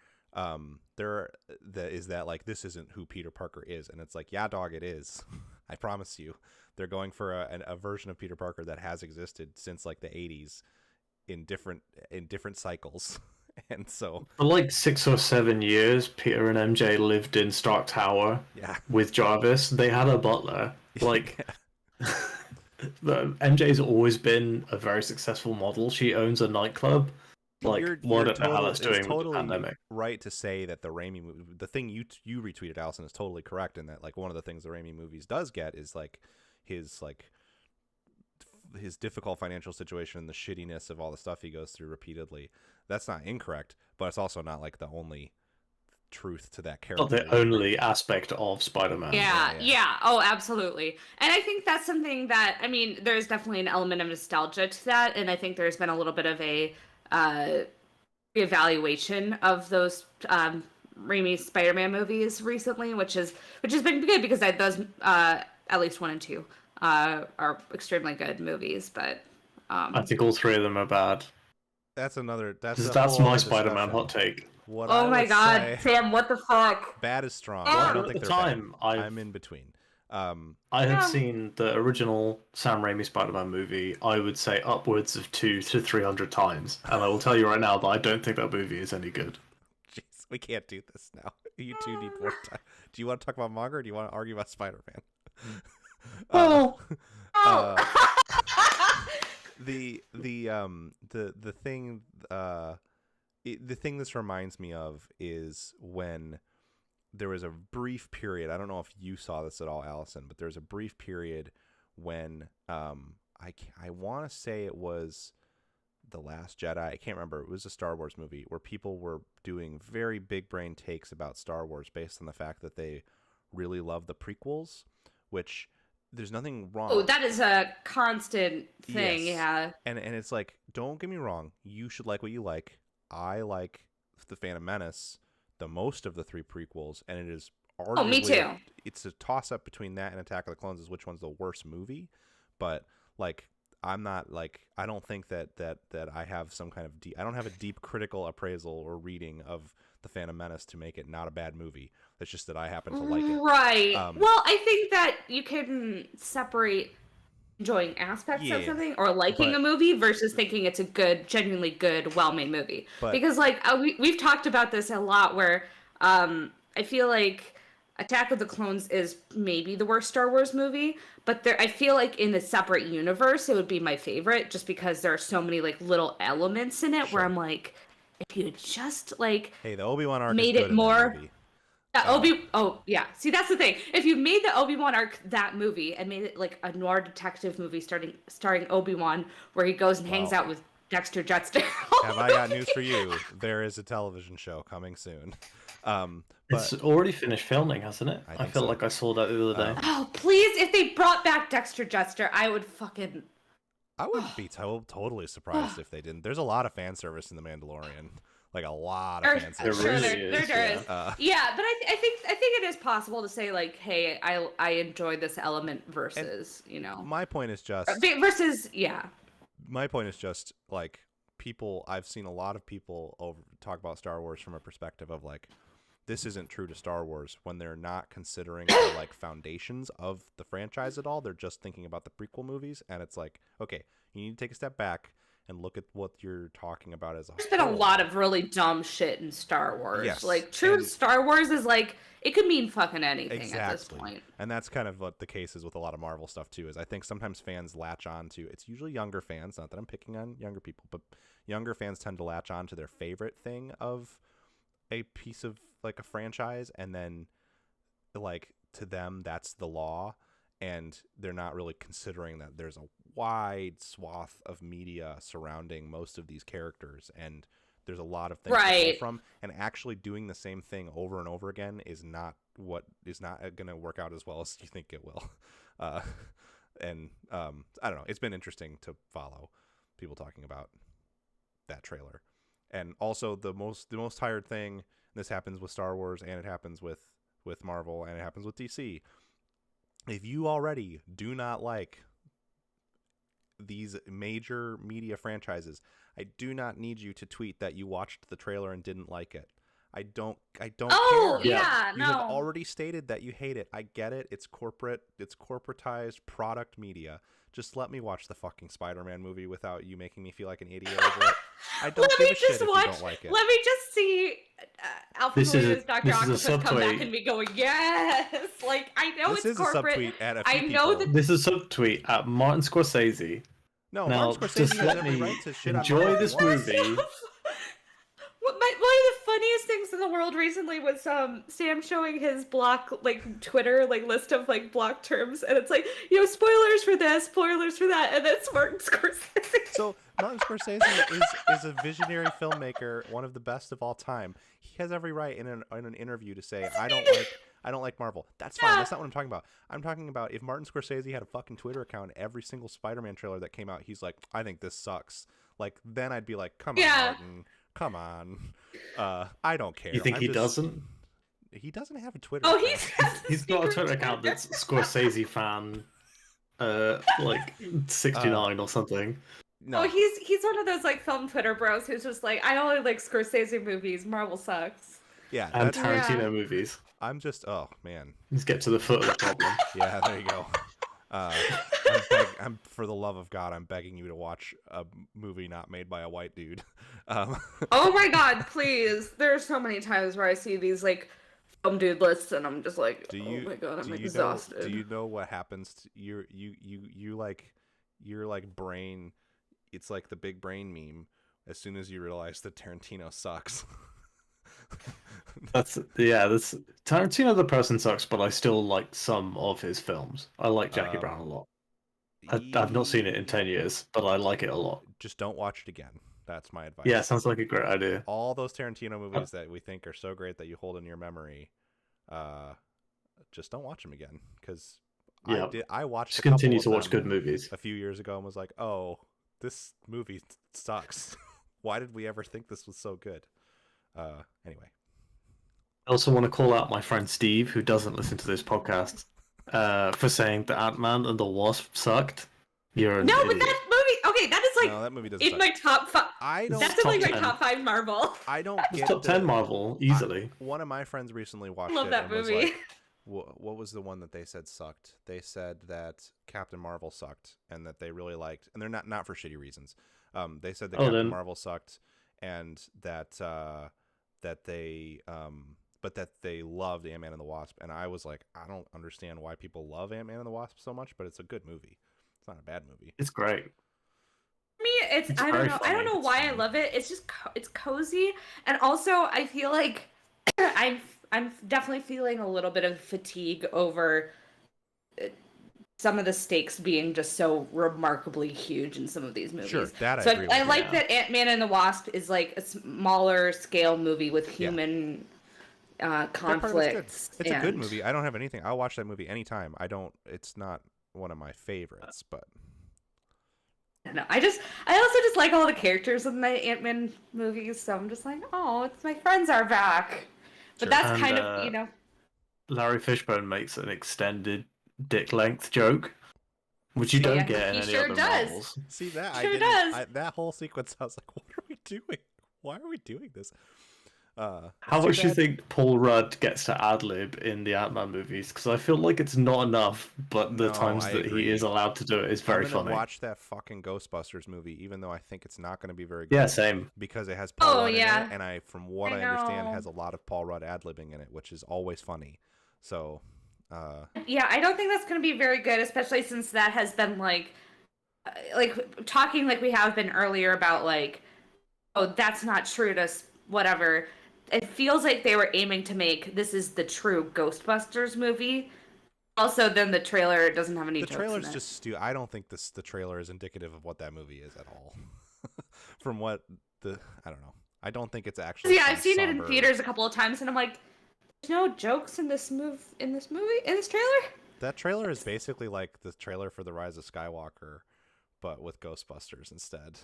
is that like, this isn't who Peter Parker is, and it's like, yeah, dog, it is. I promise you. They're going for a version of Peter Parker that has existed since like the 80s in different cycles. And so For like 6 or 7 years, Peter and MJ lived in Stark Tower yeah. with Jarvis. They had a butler. Like, MJ's always been a very successful model. She owns a nightclub. Like, You're I don't know how that's it's doing with the totally pandemic. right to say that the Raimi movie, the thing you retweeted, Allison, is totally correct in that like one of the things the Raimi movies does get is like his difficult financial situation and the shittiness of all the stuff he goes through repeatedly. That's not incorrect, but it's also not like the only truth to that character. Not the only aspect of Spider-Man. Yeah. Oh, absolutely. And I think that's something that, I mean, there's definitely an element of nostalgia to that, and I think there's been a little bit of a reevaluation of those Raimi Spider-Man movies recently, which has been good because those at least 1 and 2 are extremely good movies. But I think all 3 of them are bad. That's another. That's 'Cause a that's whole my other Spider-Man discussion. hot take. What I Oh my would god, say- Sam, what the fuck? Bad is strong. Oh. I don't At think the they're time, bad. I'm in between. I Yeah. had seen the original Sam Raimi Spider-Man movie, I would say upwards of 200 to 300 times, and I will tell you right now that I don't think that movie is any good. Jeez, we can't do this now. You two need more time. Do you want to talk about manga or do you want to argue about Spider-Man? Well, uh, Oh. the thing the thing this reminds me of is when there was a brief period. I don't know if you saw this at all, Allison, but there's a brief period when I want to say it was The Last Jedi. I can't remember. It was a Star Wars movie where people were doing very big brain takes about Star Wars based on the fact that they really love the prequels, which there's nothing wrong. Oh, that is a constant thing, Yes. yeah. And it's like, don't get me wrong, you should like what you like. I like The Phantom Menace the most of the three prequels, and it is arguably, Oh, me too. It's a toss up between that and Attack of the Clones as which one's the worst movie. But like, I'm not like, I don't think that I have some kind of I don't have a deep critical appraisal or reading of The Phantom Menace to make it not a bad movie. It's just that I happen to like it. Right. Um, Well, I think that you can separate enjoying aspects Yeah, of something or liking but- a movie versus thinking it's a good, genuinely good, well-made movie. But- Because like we've talked about this a lot, where I feel like Attack of the Clones is maybe the worst Star Wars movie, but I feel like in a separate universe it would be my favorite, just because there are so many like little elements in it where Sure. I'm like, if you had just like Hey, the Obi-Wan arc made is it good in that more- movie. Oh yeah. See, that's the thing. If you made the Obi-Wan arc that movie and made it like a noir detective movie starring Obi-Wan, where he goes and hangs Well, out with Dexter Jettster. Have I got news for you? There is a television show coming soon. But it's already finished filming, hasn't it? I I think feel so. like I saw that the other day. Oh please! If they brought back Dexter Jettster, I would fucking. I wouldn't be totally surprised if they didn't. There's a lot of fan service in The Mandalorian. Like a lot of fan There service. Sure, really there is, is. Uh, Yeah, but I think it is possible to say like, hey, I enjoy this element versus my point is just versus yeah. my point is just like people. I've seen a lot of people talk about Star Wars from a perspective of like, this isn't true to Star Wars when they're not considering the like foundations of the franchise at all. They're just thinking about the prequel movies, and it's like, okay, you need to take a step back and look at what you're talking about as a There's been a whole. lot of really dumb shit in Star Wars. Yes, Like true and- Star Wars is like it could mean fucking anything at this Exactly. point. And that's kind of what the case is with a lot of Marvel stuff too, is I think sometimes fans latch on to, it's usually younger fans, not that I'm picking on younger people, but younger fans tend to latch on to their favorite thing of a piece of like a franchise, and then like to them that's the law, and they're not really considering that there's a wide swath of media surrounding most of these characters, and there's a lot of things to pull Right. from, and actually doing the same thing over and over again is not going to work out as well as you think it will. And I don't know, it's been interesting to follow people talking about that trailer. And also the most tired thing, this happens with Star Wars and it happens with Marvel and it happens with DC. If you already do not like these major media franchises, I do not need you to tweet that you watched the trailer and didn't like it. I don't Oh care. yeah, You no. have already stated that you hate it. I get it. It's corporatized product media. Just let me watch the fucking Spider-Man movie without you making me feel like an idiot over it. I don't Let give me a shit just if watch. you don't like it. Let me just see Alpha This is a- Dr. this is a Octopus come back subtweet. and be going, yes. Like I know This it's is corporate. a subtweet at a few I know people. that- This is a subtweet at Martin Scorsese. No, Now, Martin Scorsese just has let every me right to shit on enjoy Marvel this if he wants. movie. One of the funniest things in the world recently was Sam showing his block like Twitter like list of like block terms, and it's like, spoilers for this, spoilers for that, and then it's Martin Scorsese. So Martin Scorsese is a visionary filmmaker, one of the best of all time. He has every right in an interview to say, I don't like Marvel. That's fine. Yeah. That's not what I'm talking about. I'm talking about if Martin Scorsese had a fucking Twitter account, every single Spider-Man trailer that came out, he's like, I think this sucks. Like, then I'd be like, come on, Yeah. Martin. Come on. I don't care. You think I'm he just- doesn't? He doesn't have a Twitter Oh, account. He's got a Twitter account that's Scorsese fan, like 69 or something. No, Oh, he's one of those like film Twitter bros who's just like, I only like Scorsese movies. Marvel sucks. yeah, And that's. Tarantino Yeah. movies. I'm just. Oh man. Let's get to the foot of the problem. Yeah, there you go. I'm for the love of God, I'm begging you to watch a movie not made by a white dude. Um, Oh my god, please! There are so many times where I see these like film dude lists, and I'm just like, do you? oh my god, I'm do you exhausted. know? Do you know what happens? To you like your like brain. It's like the big brain meme. As soon as you realize that Tarantino sucks. That's Tarantino the person sucks, but I still like some of his films. I like Jackie Brown a lot. I've not seen it in 10 years, but I like it a lot. Just don't watch it again. That's my advice. Yeah, sounds like a great idea. All those Tarantino movies that we think are so great that you hold in your memory, just don't watch them again. Because Yeah. I watched Just a couple continue of to watch them good movies. a few years ago and was like, oh, this movie sucks. Why did we ever think this was so good? Anyway. I also want to call out my friend Steve, who doesn't listen to this podcast, for saying that Ant-Man and the Wasp sucked. You're an No, but idiot. that movie, okay, that is like No, that movie doesn't in suck. my top 5. I don't. That's in like top my 10. top 5 Marvel. I don't It's get top 10 Marvel, easily. One of my friends recently watched Love it that and was movie. like, what was the one that they said sucked? They said that Captain Marvel sucked and that they really liked, and they're not for shitty reasons. They said that Captain then- Marvel sucked and that they but that they loved Ant-Man and the Wasp, and I was like, I don't understand why people love Ant-Man and the Wasp so much, but it's a good movie. It's not a bad movie. It's great. For me, it's It's I don't very know. I don't funny. know It's why I funny. love it. It's just it's cozy, and also I feel like I'm definitely feeling a little bit of fatigue over some of the stakes being just so remarkably huge in some of these movies. Sure, that I So agree with I you. like Yeah. that Ant-Man and the Wasp is like a smaller scale movie with Yeah. human That part of it's good. conflicts. It's a good and- movie. I don't have anything. I'll watch that movie anytime. It's not one of my favorites, but No, I also just like all the characters in the Ant-Man movies, so I'm just like, oh, it's my friends are back. But Sure. that's And, kind of, you know, Larry Fishburne makes an extended dick length joke, which you Oh, don't yeah, get in he any sure other does. Marvels. see that Sure does. that whole sequence. I was like, what are we doing? Why are we doing this? How it's too much do you bad- think Paul Rudd gets to ad-lib in the Ant-Man movies? Because I feel like it's not enough, but the No, times I that agree. he is allowed to do it is very I'm gonna funny. watch that fucking Ghostbusters movie, even though I think it's not going to be very good. Yeah, same. Because it has Paul Oh, Rudd in yeah. it, and from what I I understand, know. has a lot of Paul Rudd ad-libbing in it, which is always funny. So, yeah, I don't think that's going to be very good, especially since that has been like talking like we have been earlier about like, oh, that's not true to whatever. It feels like they were aiming to make this is the true Ghostbusters movie. Also, then the trailer doesn't have any the jokes trailer's in it. just I don't think the trailer is indicative of what that movie is at all. From what I don't know. I don't think it's actually. Yeah, some I've seen it in somber- theaters a couple of times, and I'm like, there's no jokes in this trailer. That trailer is basically like the trailer for The Rise of Skywalker, but with Ghostbusters instead.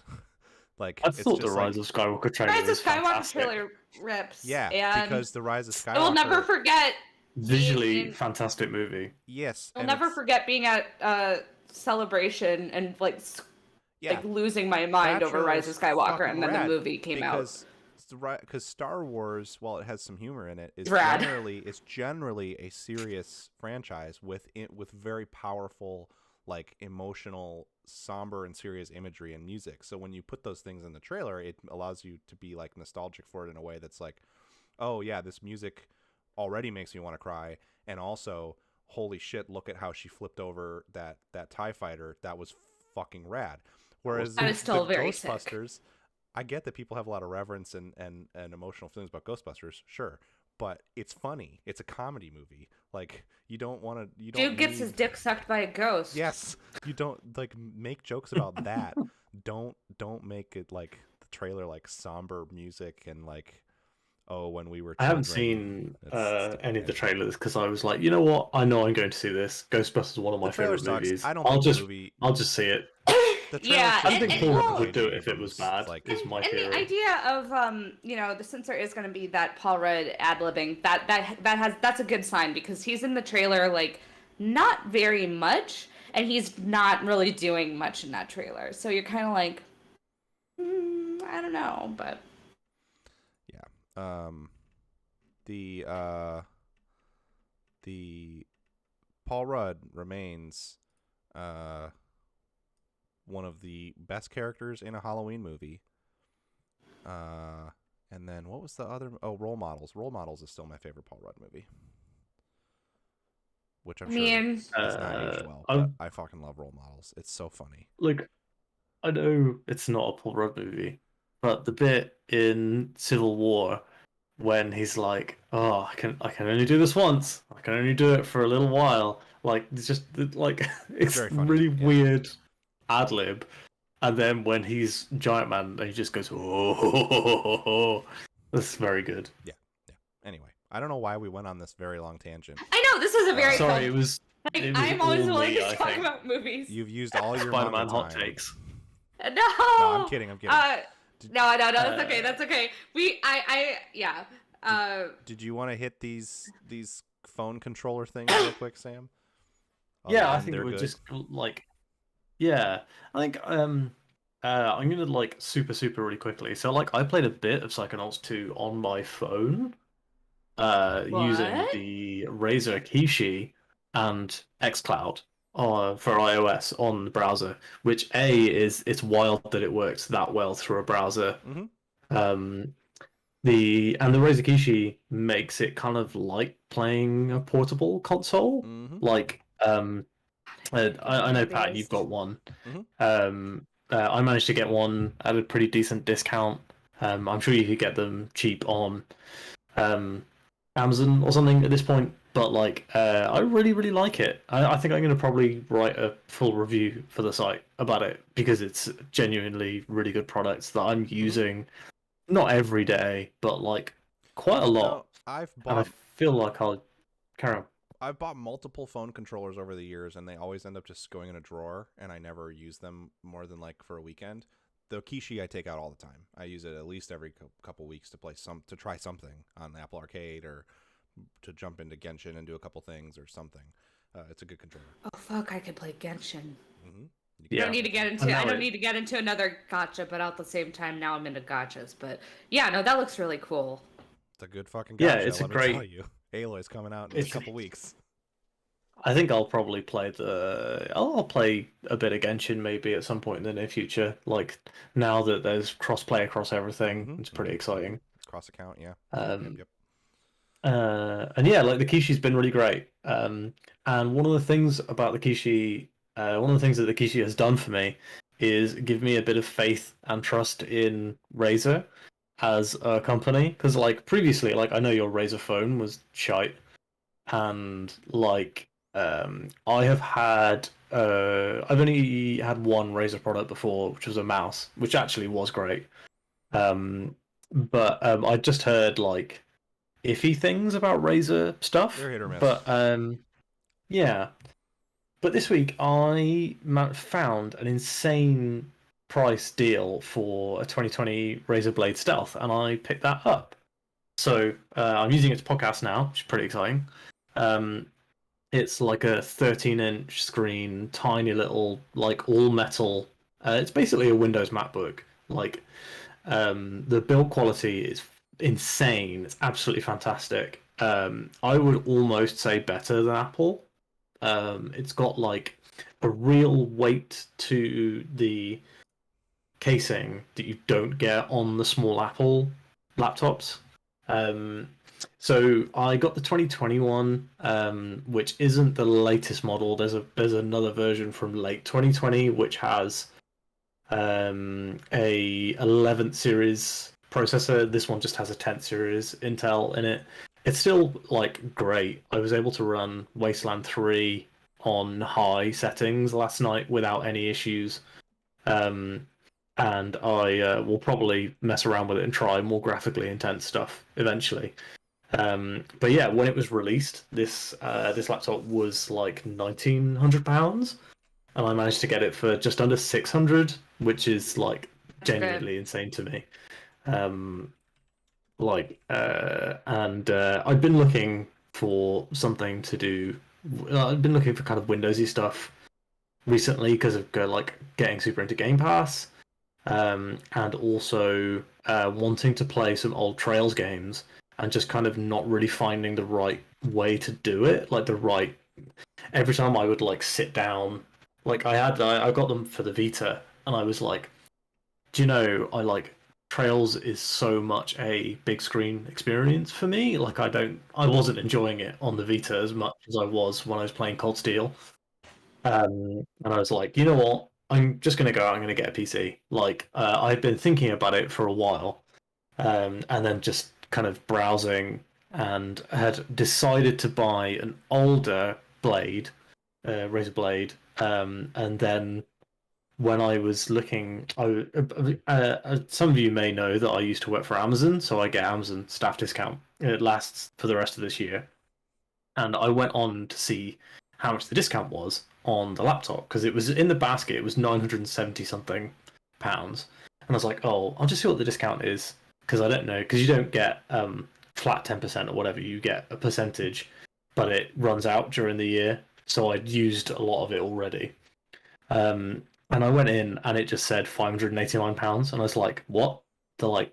Like I it's thought the just Rise of Skywalker trailer Rise of was Skywalker fantastic. trailer rips. yeah, and because The Rise of Skywalker. I will never forget. Visually in- fantastic movie. Yes, I'll and never it's- forget being at Celebration and Yeah, like losing my mind that over Rise of trailer's Skywalker, fucking and then rad the movie came out. Because Star Wars, while it has some humor in it, is Rad. generally a serious franchise with very powerful, like emotional, somber, and serious imagery and music. So when you put those things in the trailer, it allows you to be like nostalgic for it in a way that's like, oh yeah, this music already makes me want to cry, and also, holy shit, look at how she flipped over that TIE fighter. That was fucking rad. Whereas I was still the very sick. Ghostbusters, I get that people have a lot of reverence and emotional feelings about Ghostbusters, sure, but it's funny. It's a comedy movie. Like you don't want to. You don't. Dude gets need- his dick sucked by a ghost. Yes, you don't like make jokes about that. don't make it like the trailer like somber music and like, oh, when we were. I haven't children. seen It's any of the stupid. trailers because I was like, you know what? I know I'm going to see this. Ghostbusters is one of my The trailer favorite sucks. movies. I don't I'll think just the movie. I'll just see it. The trailer Yeah, sucks. I think and- Paul well- Rudd would do it if it was bad. Like, is my And theory. the idea of since there is going to be that Paul Rudd ad libbing, that's a good sign because he's in the trailer like not very much, and he's not really doing much in that trailer. So you're kind of like, I don't know, but The Paul Rudd remains one of the best characters in a Halloween movie. And then what was the other? Oh, Role Models. Role Models is still my favorite Paul Rudd movie, which I'm I sure mean, has not aged well. But I fucking love Role Models. It's so funny. Like, I know it's not a Paul Rudd movie, but the bit in Civil War when he's like, "Oh, I can only do this once. I can only do it for a little while." Like, it's just like it's very funny, really yeah. weird ad lib, and then when he's Giant Man, he just goes, "Oh, that's very good." Anyway, I don't know why we went on this very long tangent. I know this is a very Sorry, fun. it was. Like, It was I'm always all willing me, to I talk think. about movies. You've used all your Spider-Man manga hot time. takes. No. No, I'm kidding. I'm kidding. No, that's okay. That's okay. Yeah. Did you want to hit these phone controller things real quick, Sam? Yeah, I Other than think they're it would good? just like, yeah, I think I'm gonna like super really quickly. So like, I played a bit of Psychonauts 2 on my phone, using What? the Razer Kishi and xCloud for iOS on the browser. Which it's wild that it works that well through a browser. Mhm. The Razer Kishi makes it kind of like playing a portable console. Mhm. Like, I know, Pat, you've got one. I managed to get one at a pretty decent discount. I'm sure you could get them cheap on Amazon or something at this point. But like, I really like it. I think I'm going to probably write a full review for the site about it because it's genuinely really good products that I'm using, not every day, but like quite a lot. No, I've And I bought feel like I'll carry on. I've bought multiple phone controllers over the years, and they always end up just going in a drawer, and I never use them more than like for a weekend. The Kishi I take out all the time. I use it at least every couple weeks to try something on Apple Arcade or to jump into Genshin and do a couple things or something. It's a good controller. Oh fuck! I could play Genshin. Mm-hmm. Yeah. I don't need to get into. I don't need to get into another gacha, but at the same time, now I'm into gachas. But yeah, no, that looks really cool. It's a good fucking Yeah, gacha, it's a let me great- tell you. Aloy's coming out in a couple weeks. I think I'll probably play I'll play a bit of Genshin maybe at some point in the near future. Like, now that there's cross-play across everything, it's pretty exciting. It's cross account, yeah. Um, Yep. And yeah, like the Kishi's been really great. And one of the things about the Kishi, one of the things that the Kishi has done for me is give me a bit of faith and trust in Razer as a company. Because like previously, like I know your Razer phone was shite, and like I have had I've only had one Razer product before, which was a mouse, which actually was great. But I just heard like iffy things about Razer stuff. They're hit or miss. But yeah. But this week I found an insane price deal for a 2020 Razer Blade Stealth, and I picked that up. So I'm using it to podcast now, which is pretty exciting. It's like a 13-inch screen, tiny little, like all metal. It's basically a Windows MacBook. Like, the build quality is insane. It's absolutely fantastic. I would almost say better than Apple. It's got like a real weight to the casing that you don't get on the small Apple laptops. So I got the 2021, which isn't the latest model. There's another version from late 2020 which has a 11th series processor. This one just has a 10th series Intel in it. It's still like great. I was able to run Wasteland 3 on high settings last night without any issues. And I will probably mess around with it and try more graphically intense stuff eventually. But yeah, when it was released, this laptop was like £1,900, and I managed to get it for just under 600, which is like genuinely insane to me. I've been looking for something to do. I've been looking for kind of Windowsy stuff recently because of like getting super into Game Pass. and also wanting to play some old Trails games and just kind of not really finding the right way to do it, like the right. Every time I would like sit down, like I got them for the Vita, and I was like, do you know, I like Trails is so much a big screen experience for me. Like I wasn't enjoying it on the Vita as much as I was when I was playing Cold Steel. And I was like, you know what? I'm just gonna go out. I'm gonna get a PC. Like I've been thinking about it for a while, and then just kind of browsing, and had decided to buy an older blade, Razer Blade, and then when I was looking, some of you may know that I used to work for Amazon, so I get Amazon staff discount. It lasts for the rest of this year, and I went on to see how much the discount was on the laptop because it was in the basket. It was 970 something pounds, and I was like, oh, I'll just see what the discount is because I don't know, because you don't get flat 10% or whatever. You get a percentage, but it runs out during the year. So I'd used a lot of it already. And I went in and it just said £589, and I was like, what? They're like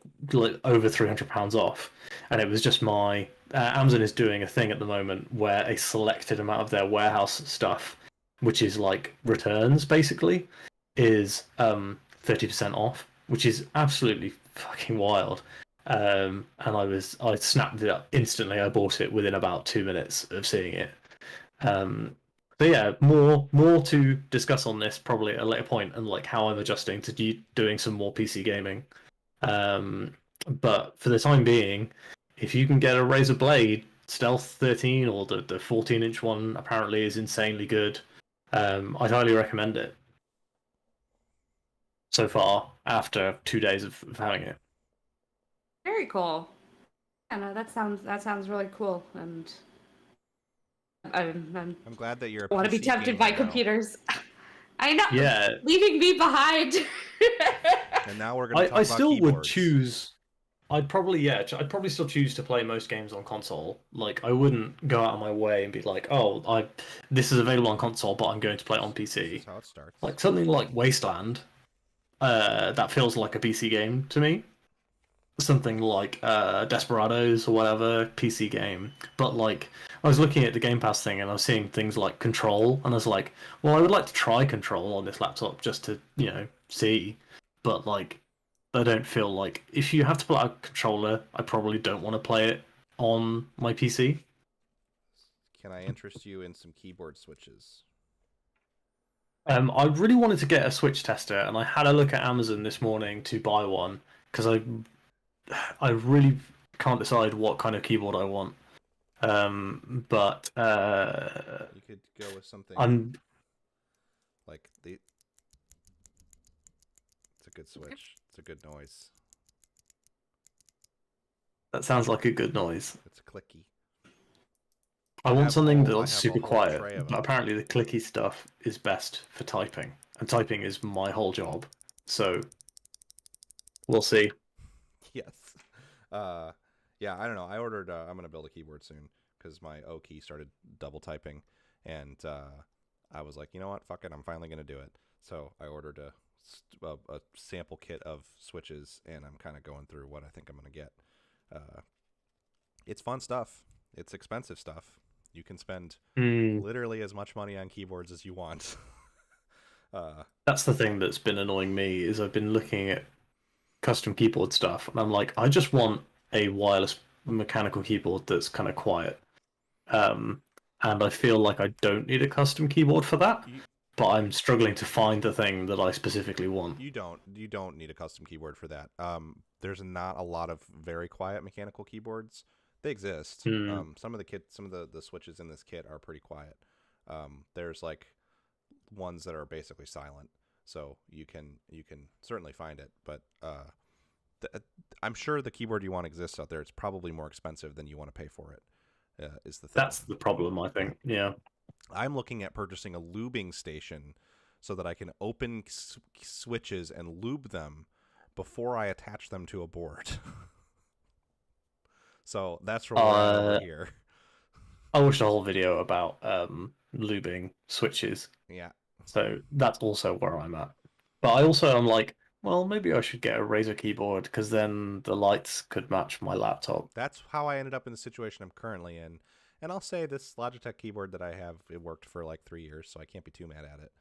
over £300 off. And it was just my Amazon is doing a thing at the moment where a selected amount of their warehouse stuff, which is like returns basically, is 30% off, which is absolutely fucking wild. And I snapped it up instantly. I bought it within about 2 minutes of seeing it. So yeah, more to discuss on this probably at a later point, and like how I'm adjusting to doing some more PC gaming. But for the time being, if you can get a Razer Blade Stealth 13 or the 14-inch one, apparently is insanely good. I'd highly recommend it. So far, after 2 days of having it. Very cool. Yeah, no, that sounds really cool, and I'm glad that you're. want to be tempted by computers. I know. Yeah. Leaving me behind. And now we're gonna talk I about still keyboards. would choose. I'd probably still choose to play most games on console. Like I wouldn't go out of my way and be like, oh, this is available on console, but I'm going to play it on PC. That's how it starts. Like something like Wasteland, that feels like a PC game to me. Something like Desperados or whatever, PC game. But like I was looking at the Game Pass thing and I was seeing things like Control, and I was like, well, I would like to try Control on this laptop just to, see. But like I don't feel like if you have to pull out a controller, I probably don't want to play it on my PC. Can I interest you in some keyboard switches? I really wanted to get a Switch tester, and I had a look at Amazon this morning to buy one because I really can't decide what kind of keyboard I want. But you could go with something like the. It's a good switch. It's a good noise. That sounds like a good noise. It's clicky. I want something that's have super a whole quiet, tray of but them. apparently the clicky stuff is best for typing, and typing is my whole job. So we'll see. Yes. Yeah, I don't know. I ordered. I'm gonna build a keyboard soon because my O key started double typing, and I was like, you know what, fuck it, I'm finally gonna do it. So I ordered a sample kit of switches, and I'm kind of going through what I think I'm gonna get. It's fun stuff. It's expensive stuff. You can spend literally as much money on keyboards as you want. That's the thing that's been annoying me, is I've been looking at custom keyboard stuff, and I'm like, I just want a wireless mechanical keyboard that's kind of quiet. And I feel like I don't need a custom keyboard for that, but I'm struggling to find the thing that I specifically want. You don't need a custom keyboard for that. There's not a lot of very quiet mechanical keyboards. They exist. Some of the switches in this kit are pretty quiet. There's like ones that are basically silent, so you can certainly find it. But I'm sure the keyboard you want exists out there. It's probably more expensive than you want to pay for it. Is the thing. That's the problem, I think. Yeah. I'm looking at purchasing a lubing station so that I can open switches and lube them before I attach them to a board. So that's where we're at here. I watched a whole video about lubing switches. Yeah. So that's also where I'm at. But I also am like, well, maybe I should get a Razer keyboard because then the lights could match my laptop. That's how I ended up in the situation I'm currently in. And I'll say this Logitech keyboard that I have, it worked for like 3 years, so I can't be too mad at it.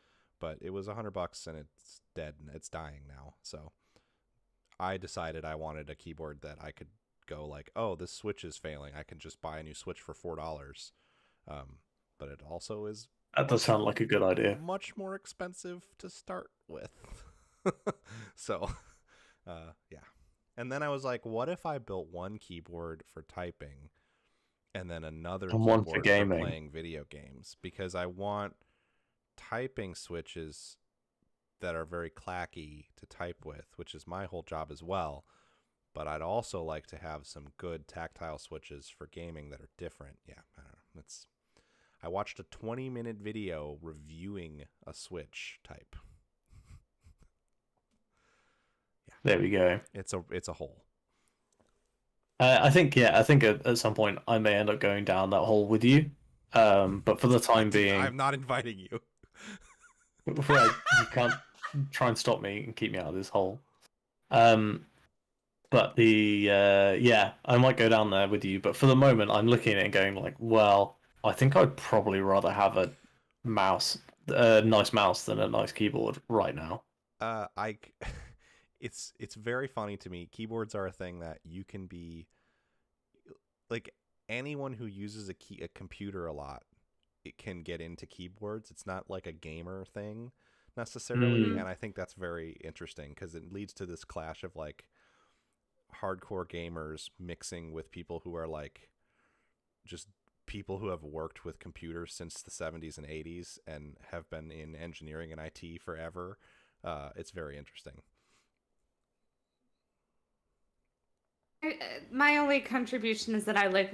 But it was $100 and it's dead and it's dying now. So I decided I wanted a keyboard that I could go like, oh, this Switch is failing. I can just buy a new Switch for $4. But it also is That does sound like a good idea. much more expensive to start with. So, yeah. And then I was like, what if I built one keyboard for typing and then another And one keyboard for gaming. playing video games? Because I want typing switches that are very clacky to type with, which is my whole job as well. But I'd also like to have some good tactile switches for gaming that are different. Yeah, I don't know. I watched a 20-minute video reviewing a Switch type. There we go. It's a hole. I think at some point I may end up going down that hole with you. But for the time being, I'm not inviting you. right, you can't try and stop me and keep me out of this hole. But yeah, I might go down there with you. But for the moment, I'm looking at it and going like, well, I think I'd probably rather have a nice mouse than a nice keyboard right now. It's very funny to me. Keyboards are a thing that you can be like anyone who uses a computer a lot, it can get into keyboards. It's not like a gamer thing necessarily, and I think that's very interesting because it leads to this clash of like hardcore gamers mixing with people who are like just people who have worked with computers since the 70s and 80s and have been in engineering and IT forever. It's very interesting. My only contribution is that I like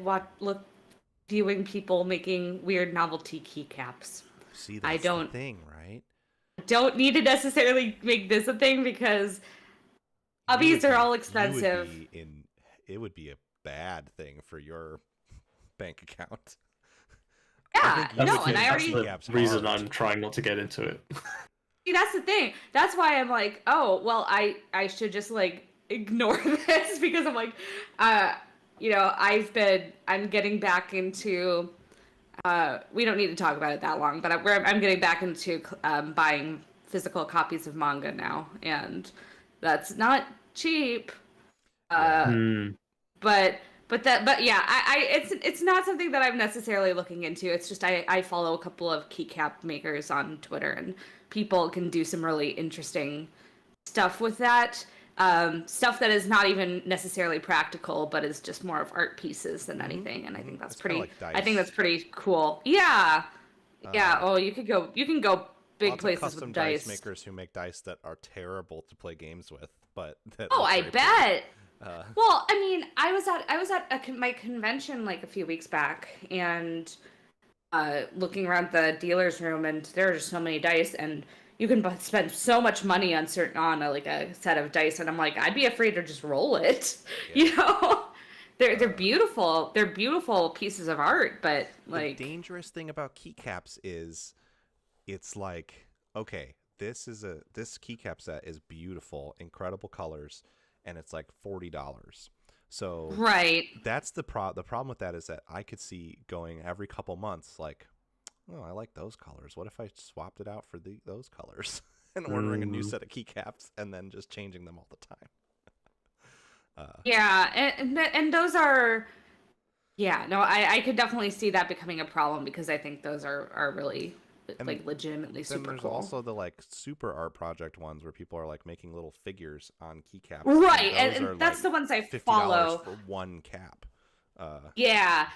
viewing people making weird novelty keycaps. See, that's the thing, right? Don't need to necessarily make this a thing because hobbies are all expensive. It would be a bad thing for your bank account. Yeah, no, and I already. That's the reason I'm trying not to get into it. See, that's the thing. That's why I'm like, oh, well, I should just like ignore this because I'm like, I'm getting back into. We don't need to talk about it that long, but I'm getting back into buying physical copies of manga now, and that's not cheap. But yeah, it's not something that I'm necessarily looking into. It's just I follow a couple of keycap makers on Twitter, and people can do some really interesting stuff with that. Stuff that is not even necessarily practical, but is just more of art pieces than anything. And I think that's pretty. Like I think that's pretty cool. Yeah, yeah. Oh, you can go big lots places of custom with dice. makers who make dice that are terrible to play games with, but that Oh, look I very bet. pretty. Well, I mean, I was at my convention like a few weeks back, and looking around the dealer's room, and there are just so many dice, and you can spend so much money on like a set of dice, and I'm like, I'd be afraid to just roll it, Yeah. They're beautiful. They're beautiful pieces of art, but like the dangerous thing about keycaps is, it's like, okay, this keycap set is beautiful, incredible colors, and it's like $40. So right. that's the problem with that is that I could see going every couple months like, oh, I like those colors. What if I swapped it out for those colors and ordering a new set of keycaps and then just changing them all the time? Yeah, and those are, yeah, no, I could definitely see that becoming a problem because I think those are really like legitimately super then there's cool. also the like super art project ones where people are like making little figures on keycaps. Right, and and that's like the ones I $50 follow. for one cap. Yeah.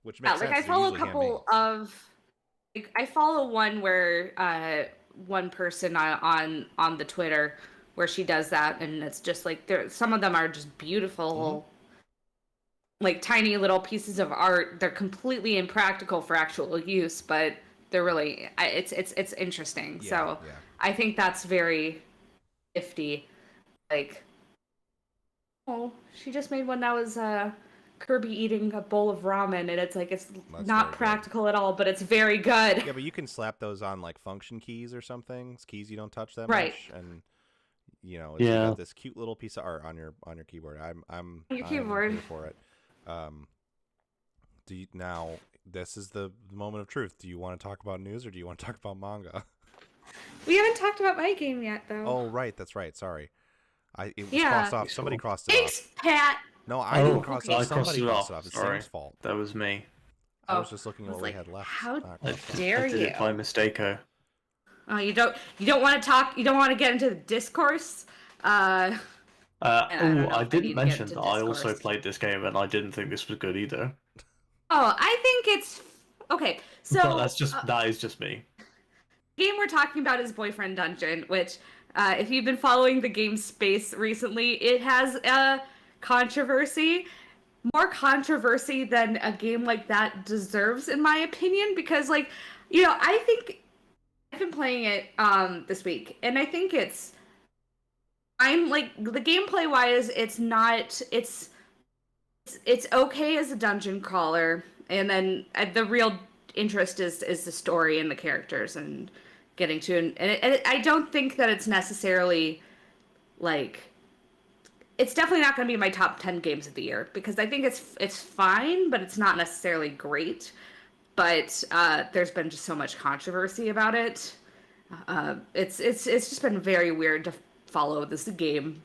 Which makes sense. Like I They're follow a usually couple handmade. of, like I follow one where one person on the Twitter where she does that, and it's just like some of them are just beautiful. Like tiny little pieces of art. They're completely impractical for actual use, but they're really it's interesting. Yeah, so yeah. I think that's very nifty. Like, oh, she just made one that was Kirby eating a bowl of ramen, and it's like it's That's not very good. practical at all, but it's very good. Yeah, but you can slap those on like function keys or something. It's keys you don't touch that Right. much, and you Yeah. got this cute little piece of art on your keyboard. I'm Your keyboard. here for it. Now this is the moment of truth. Do you want to talk about news or do you want to talk about manga? We haven't talked about my game yet, though. Oh, right, that's right. Sorry, it was Yeah. crossed off. Somebody crossed it off. Thanks, Pat. No, I didn't cross it I off. crossed Somebody it crossed off. it off. It's Sorry. Sam's fault. That was me. I Oh, was just looking I at was what like, we had left. how Not I, crossed off. dare I did you? it by mistake. Oh, you don't want to talk. You don't want to get into the discourse. I don't know if I I need didn't to mention get that into I also discourse. played this game and I didn't think this was good either. Oh, I think it's okay. So But that is just me. the game we're talking about is Boyfriend Dungeon, which, if you've been following the game space recently, it has a controversy. More controversy than a game like that deserves, in my opinion, because, like, I think I've been playing it this week, and I think I'm like, the gameplay wise, it's okay as a dungeon crawler, and then the real interest is the story and the characters and getting to and I don't think that it's necessarily like, it's definitely not going to be my top 10 games of the year, because I think it's fine, but it's not necessarily great. But there's been just so much controversy about it. It's just been very weird to follow this game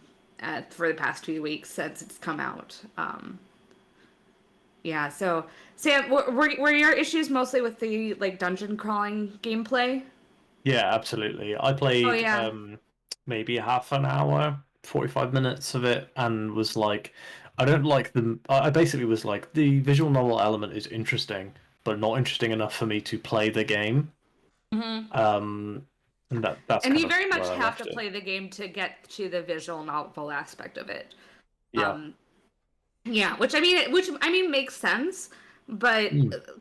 for the past few weeks since it's come out. Yeah, so Sam, were your issues mostly with the like dungeon crawling gameplay? Yeah, absolutely. I played yeah. maybe half an hour, 45 minutes of it, and was like, I don't like the. I basically was like, the visual novel element is interesting, but not interesting enough for me to play the game. Mm-hmm. And that's And kind you of very much where I have left to it. play the game to get to the visual novel aspect of it. Yeah. Yeah, which I mean makes sense, but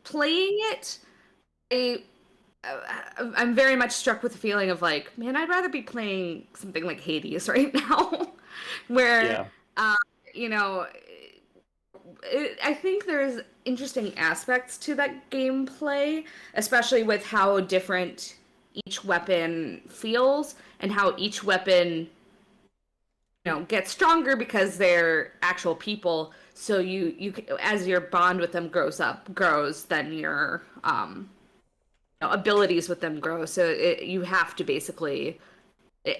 playing it, I'm very much struck with the feeling of like, man, I'd rather be playing something like Hades right now, where you know, I think there's interesting aspects to that gameplay, especially with how different each weapon feels and how each weapon get stronger because they're actual people. So you as your bond with them grows, then your abilities with them grow. So you have to basically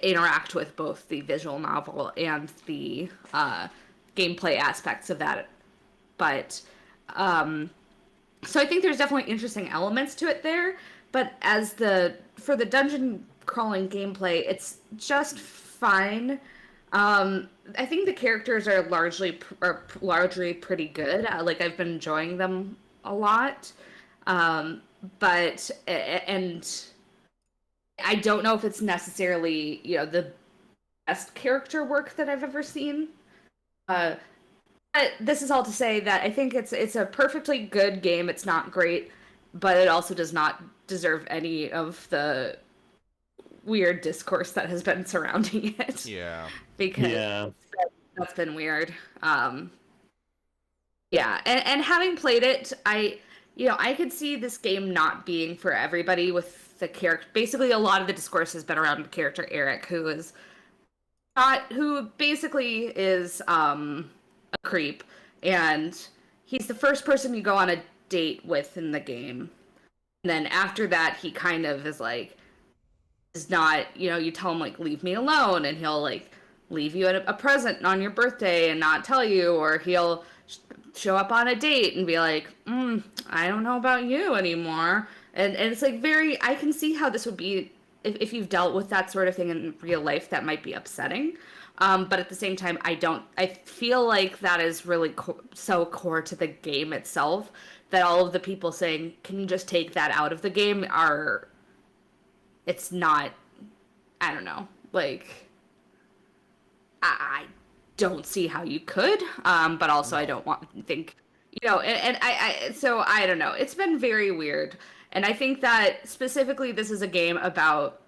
interact with both the visual novel and the gameplay aspects of that. But so I think there's definitely interesting elements to it there. But for the dungeon crawling gameplay, it's just fine. I think the characters are largely pretty good. Like, I've been enjoying them a lot. But I don't know if it's necessarily, the best character work that I've ever seen. But this is all to say that I think it's a perfectly good game. It's not great, but it also does not deserve any of the weird discourse that has been surrounding it. Yeah. Because that's been weird. Yeah, and having played it, I could see this game not being for everybody with the character. Basically, a lot of the discourse has been around the character Eric, who basically is a creep, and he's the first person you go on a date with in the game. And then after that, he kind of is like, is not, you tell him, like, leave me alone, and he'll, like, leave you a present on your birthday and not tell you, or he'll show up on a date and be like, I don't know about you anymore. And it's like I can see how this would be, if you've dealt with that sort of thing in real life, that might be upsetting. But at the same time, I feel like that is really so core to the game itself, that all of the people saying, can you just take that out of the game, it's not, I don't know, like, I don't see how you could, but also I don't want to think, so I don't know. It's been very weird. And I think that specifically this is a game about,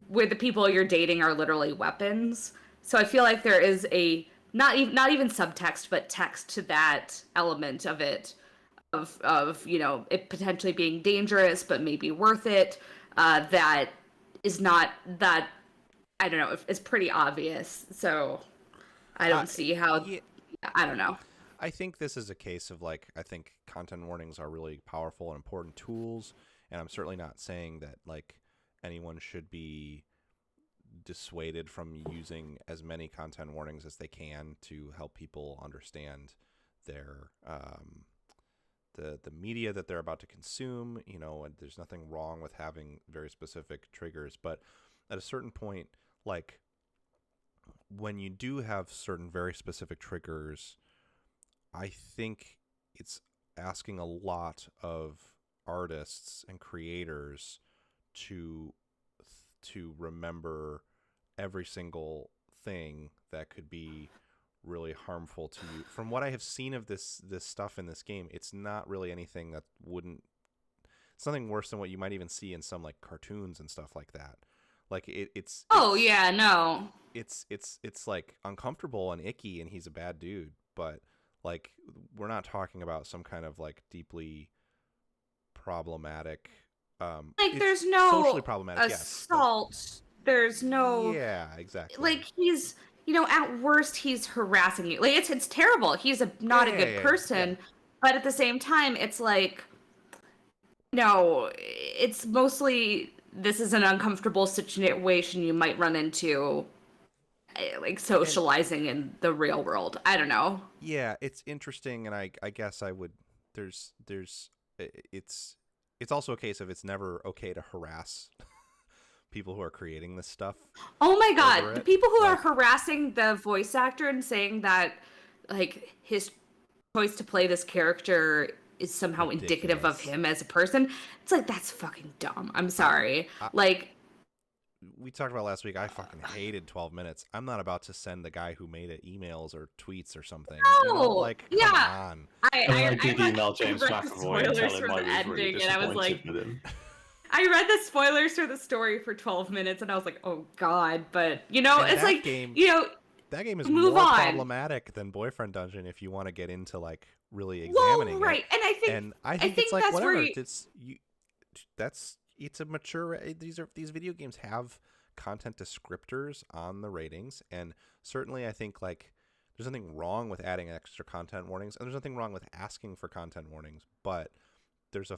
where the people you're dating are literally weapons. So I feel like there is not even subtext, but text to that element of it, of it potentially being dangerous, but maybe worth it. That is not that I don't know, it's pretty obvious. So I don't see how. Yeah, I don't know. I think this is a case of like, I think content warnings are really powerful and important tools, and I'm certainly not saying that like anyone should be dissuaded from using as many content warnings as they can to help people understand their the media that they're about to consume. You know, and there's nothing wrong with having very specific triggers, but at a certain point, like when you do have certain very specific triggers, I think it's asking a lot of artists and creators to remember every single thing that could be really harmful to you. From what I have seen of this stuff in this game, it's not really anything that wouldn't. It's nothing worse than what you might even see in some like cartoons and stuff like that. Like it's. Oh yeah, no. It's like uncomfortable and icky, and he's a bad dude, but like we're not talking about some kind of like deeply problematic Like there's no socially problematic assault. yes, There's no yeah, exactly. like he's at worst he's harassing you. Like it's terrible. He's not a good person, but at the same time it's like no, it's mostly this is an uncomfortable situation you might run into like socializing in the real world. I don't know. Yeah, it's interesting, and I guess I would there's it's also a case of it's never okay to harass people who are creating this stuff. Oh my god, the people who are Like, harassing the voice actor and saying that like his choice to play this character is somehow indicative of ridiculous. him as a person. It's like that's fucking dumb. I'm sorry. I- Like we talked about last week, I fucking hated 12 minutes. I'm not about to send the guy who made it emails or tweets or something. You know, no, like, yeah. come on. I did read- email James I read the McAvoy and tell spoilers him for I the was really ending, and I was like, disappointed with him. I read the spoilers for the story for 12 minutes, and I was like, oh god. But you know, And it's that like game- That game is Move more on. problematic than Boyfriend Dungeon if you want to get into like really examining right, it. and I think think it's like that's where whatever. you- It's a mature. These video games have content descriptors on the ratings, and certainly I think like there's nothing wrong with adding extra content warnings, and there's nothing wrong with asking for content warnings, but there's a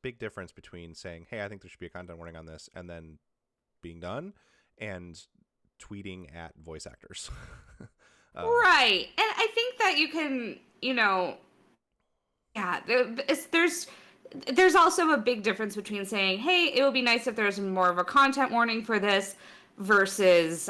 big difference between saying, hey, I think there should be a content warning on this, and then being done, and tweeting at voice actors. Right. And I think that you can, yeah, there's also a big difference between saying, "Hey, it would be nice if there was more of a content warning for this," versus,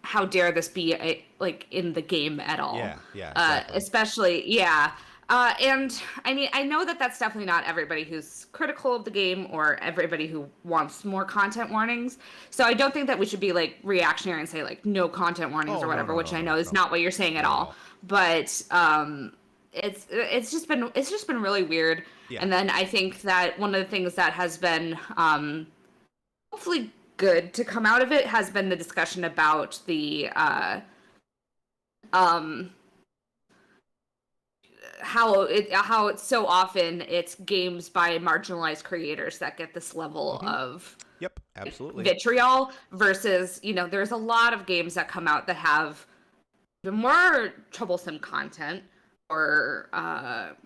how dare this be like in the game at all? Yeah, exactly. Especially, yeah. And I mean, I know that that's definitely not everybody who's critical of the game or everybody who wants more content warnings. So I don't think that we should be like reactionary and say like no content warnings or whatever, which I know is not what you're saying at all. But it's just been really weird. Yeah. And then I think that one of the things that has been hopefully good to come out of it has been the discussion about the how it's so often it's games by marginalized creators that get this level of Yep, absolutely. vitriol versus there's a lot of games that come out that have the more troublesome content or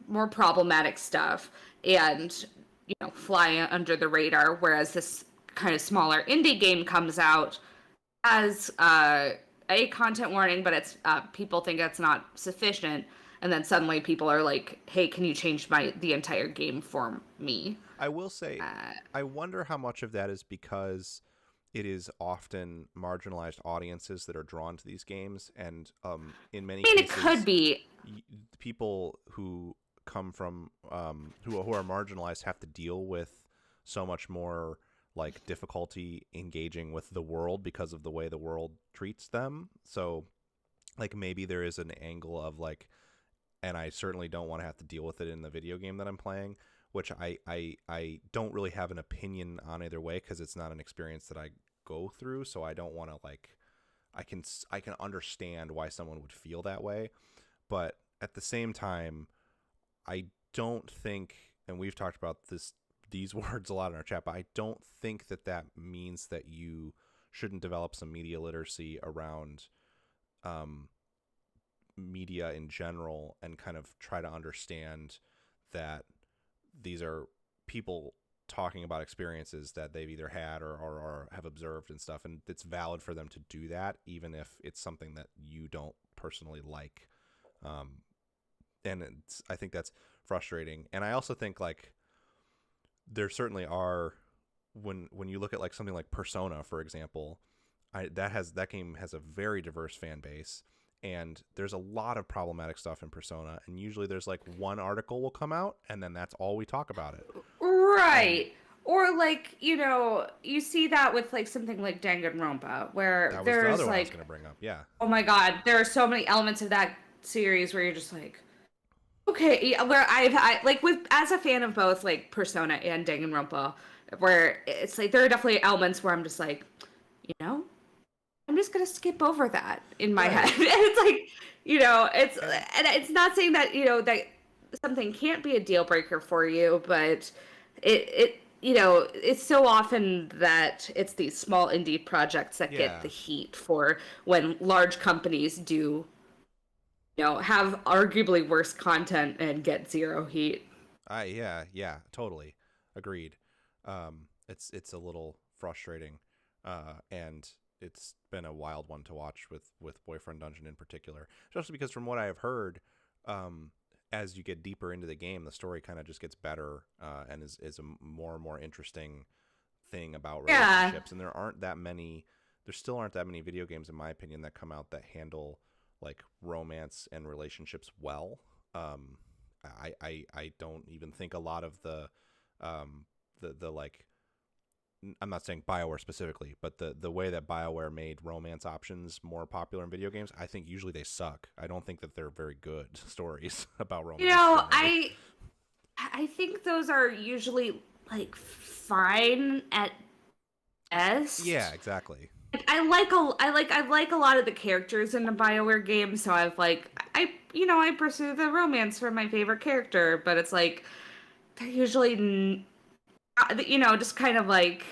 more problematic stuff and fly under the radar, whereas this kind of smaller indie game comes out as a content warning, but it's people think it's not sufficient. And then suddenly people are like, "Hey, can you change the entire game for me?" I will say, I wonder how much of that is because it is often marginalized audiences that are drawn to these games, and in many cases, it could be people who come from who are marginalized have to deal with so much more like difficulty engaging with the world because of the way the world treats them. So, like maybe there is an angle of like. And I certainly don't want to have to deal with it in the video game that I'm playing, which I don't really have an opinion on either way because it's not an experience that I go through. So I don't want to like, I can understand why someone would feel that way. But at the same time, I don't think, and we've talked about this these words a lot in our chat, but I don't think that means that you shouldn't develop some media literacy around media in general and kind of try to understand that these are people talking about experiences that they've either had or have observed and stuff, and it's valid for them to do that even if it's something that you don't personally like. And I think that's frustrating. And I also think like there certainly are, when you look at like something like Persona, for example, that game has a very diverse fan base, and there's a lot of problematic stuff in Persona, and usually there's like one article will come out and then that's all we talk about it. Right. Or like, you see that with like something like Danganronpa, where That was the there's other one I was like, going to bring up. Yeah. oh my god, there are so many elements of that series where you're just like, okay, yeah, where I like with as a fan of both like Persona and Danganronpa, where it's like there are definitely elements where I'm just like, I'm just gonna skip over that in my Right. head. And it's like, and it's not saying that that something can't be a deal breaker for you, but it's so often that it's these small indie projects that Yeah. get the heat for when large companies do have arguably worse content and get zero heat. Yeah, totally agreed. It's a little frustrating, and it's been a wild one to watch with Boyfriend Dungeon in particular, especially because from what I have heard, as you get deeper into the game, the story kind of just gets better, and is a more and more interesting thing about relationships. And there still aren't that many video games, in my opinion, that come out that handle like romance and relationships well. I don't even think a lot of the like, I'm not saying BioWare specifically, but the way that BioWare made romance options more popular in video games, I think usually they suck. I don't think that they're very good stories about romance. I think those are usually like fine at best. Yeah, exactly. I like a lot of the characters in the BioWare game, so I pursue the romance for my favorite character, but it's like they're usually just kind of like,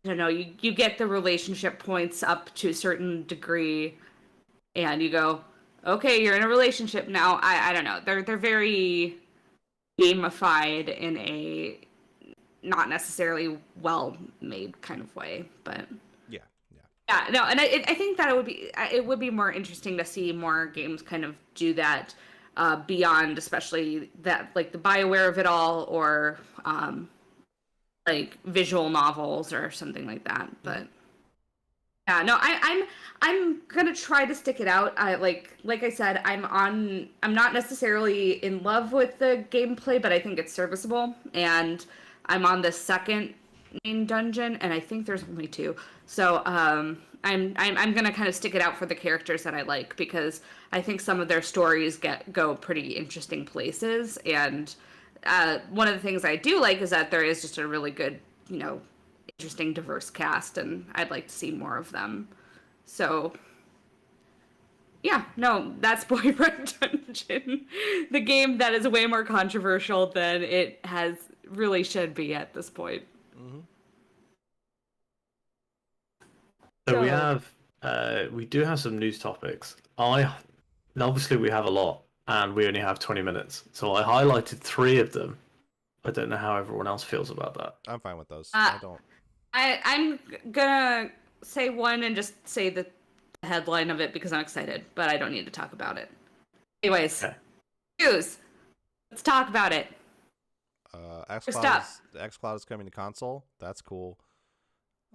I don't know, you get the relationship points up to a certain degree and you go, okay, you're in a relationship now. I don't know. They're very gamified in a not necessarily well made kind of way, but yeah, no, and I think that it would be more interesting to see more games kind of do that beyond, especially that like the BioWare of it all, or like visual novels or something like that. But yeah, no, I'm gonna try to stick it out. Like I said, I'm not necessarily in love with the gameplay, but I think it's serviceable, and I'm on the second main dungeon, and I think there's only two. So I'm gonna kind of stick it out for the characters that I like, because I think some of their stories go pretty interesting places, and one of the things I do like is that there is just a really good, interesting, diverse cast, and I'd like to see more of them. So yeah, no, that's Boyfriend Dungeon, the game that is way more controversial than it really should be at this point. Mm-hmm. So we do have some news topics. Obviously we have a lot, and we only have 20 minutes. So I highlighted 3 of them. I don't know how everyone else feels about that. I'm fine with those. I don't. I'm gonna say one and just say the headline of it because I'm excited, but I don't need to talk about it. Anyways, news. Let's talk about it. xCloud is coming to console. That's cool.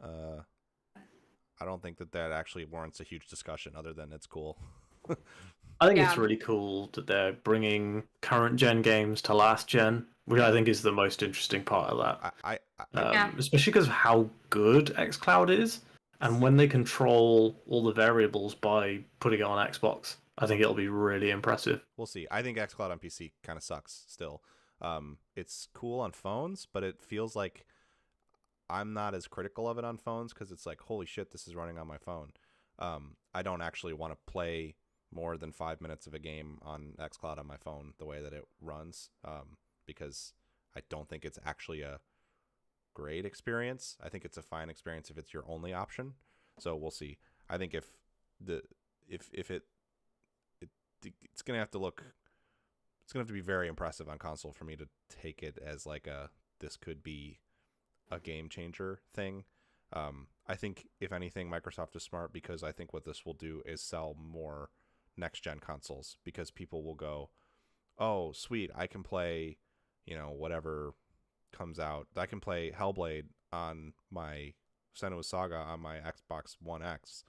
I don't think that actually warrants a huge discussion, other than it's cool. I think it's really cool that they're bringing current gen games to last gen, which I think is the most interesting part of that. Especially because of how good xCloud is, and when they control all the variables by putting it on Xbox, I think it'll be really impressive. We'll see. I think xCloud on PC kind of sucks still. It's cool on phones, but it feels like I'm not as critical of it on phones, because it's like, holy shit, this is running on my phone. I don't actually want to play more than 5 minutes of a game on xCloud on my phone the way that it runs, because I don't think it's actually a great experience. I think it's a fine experience if it's your only option. So we'll see. I think if it's gonna have to look, it's gonna have to be very impressive on console for me to take it as like this could be a game changer thing. I think if anything, Microsoft is smart, because I think what this will do is sell more next gen consoles, because people will go, oh sweet, I can play, whatever comes out. I can play Hellblade on my Senua's Saga on my Xbox One X.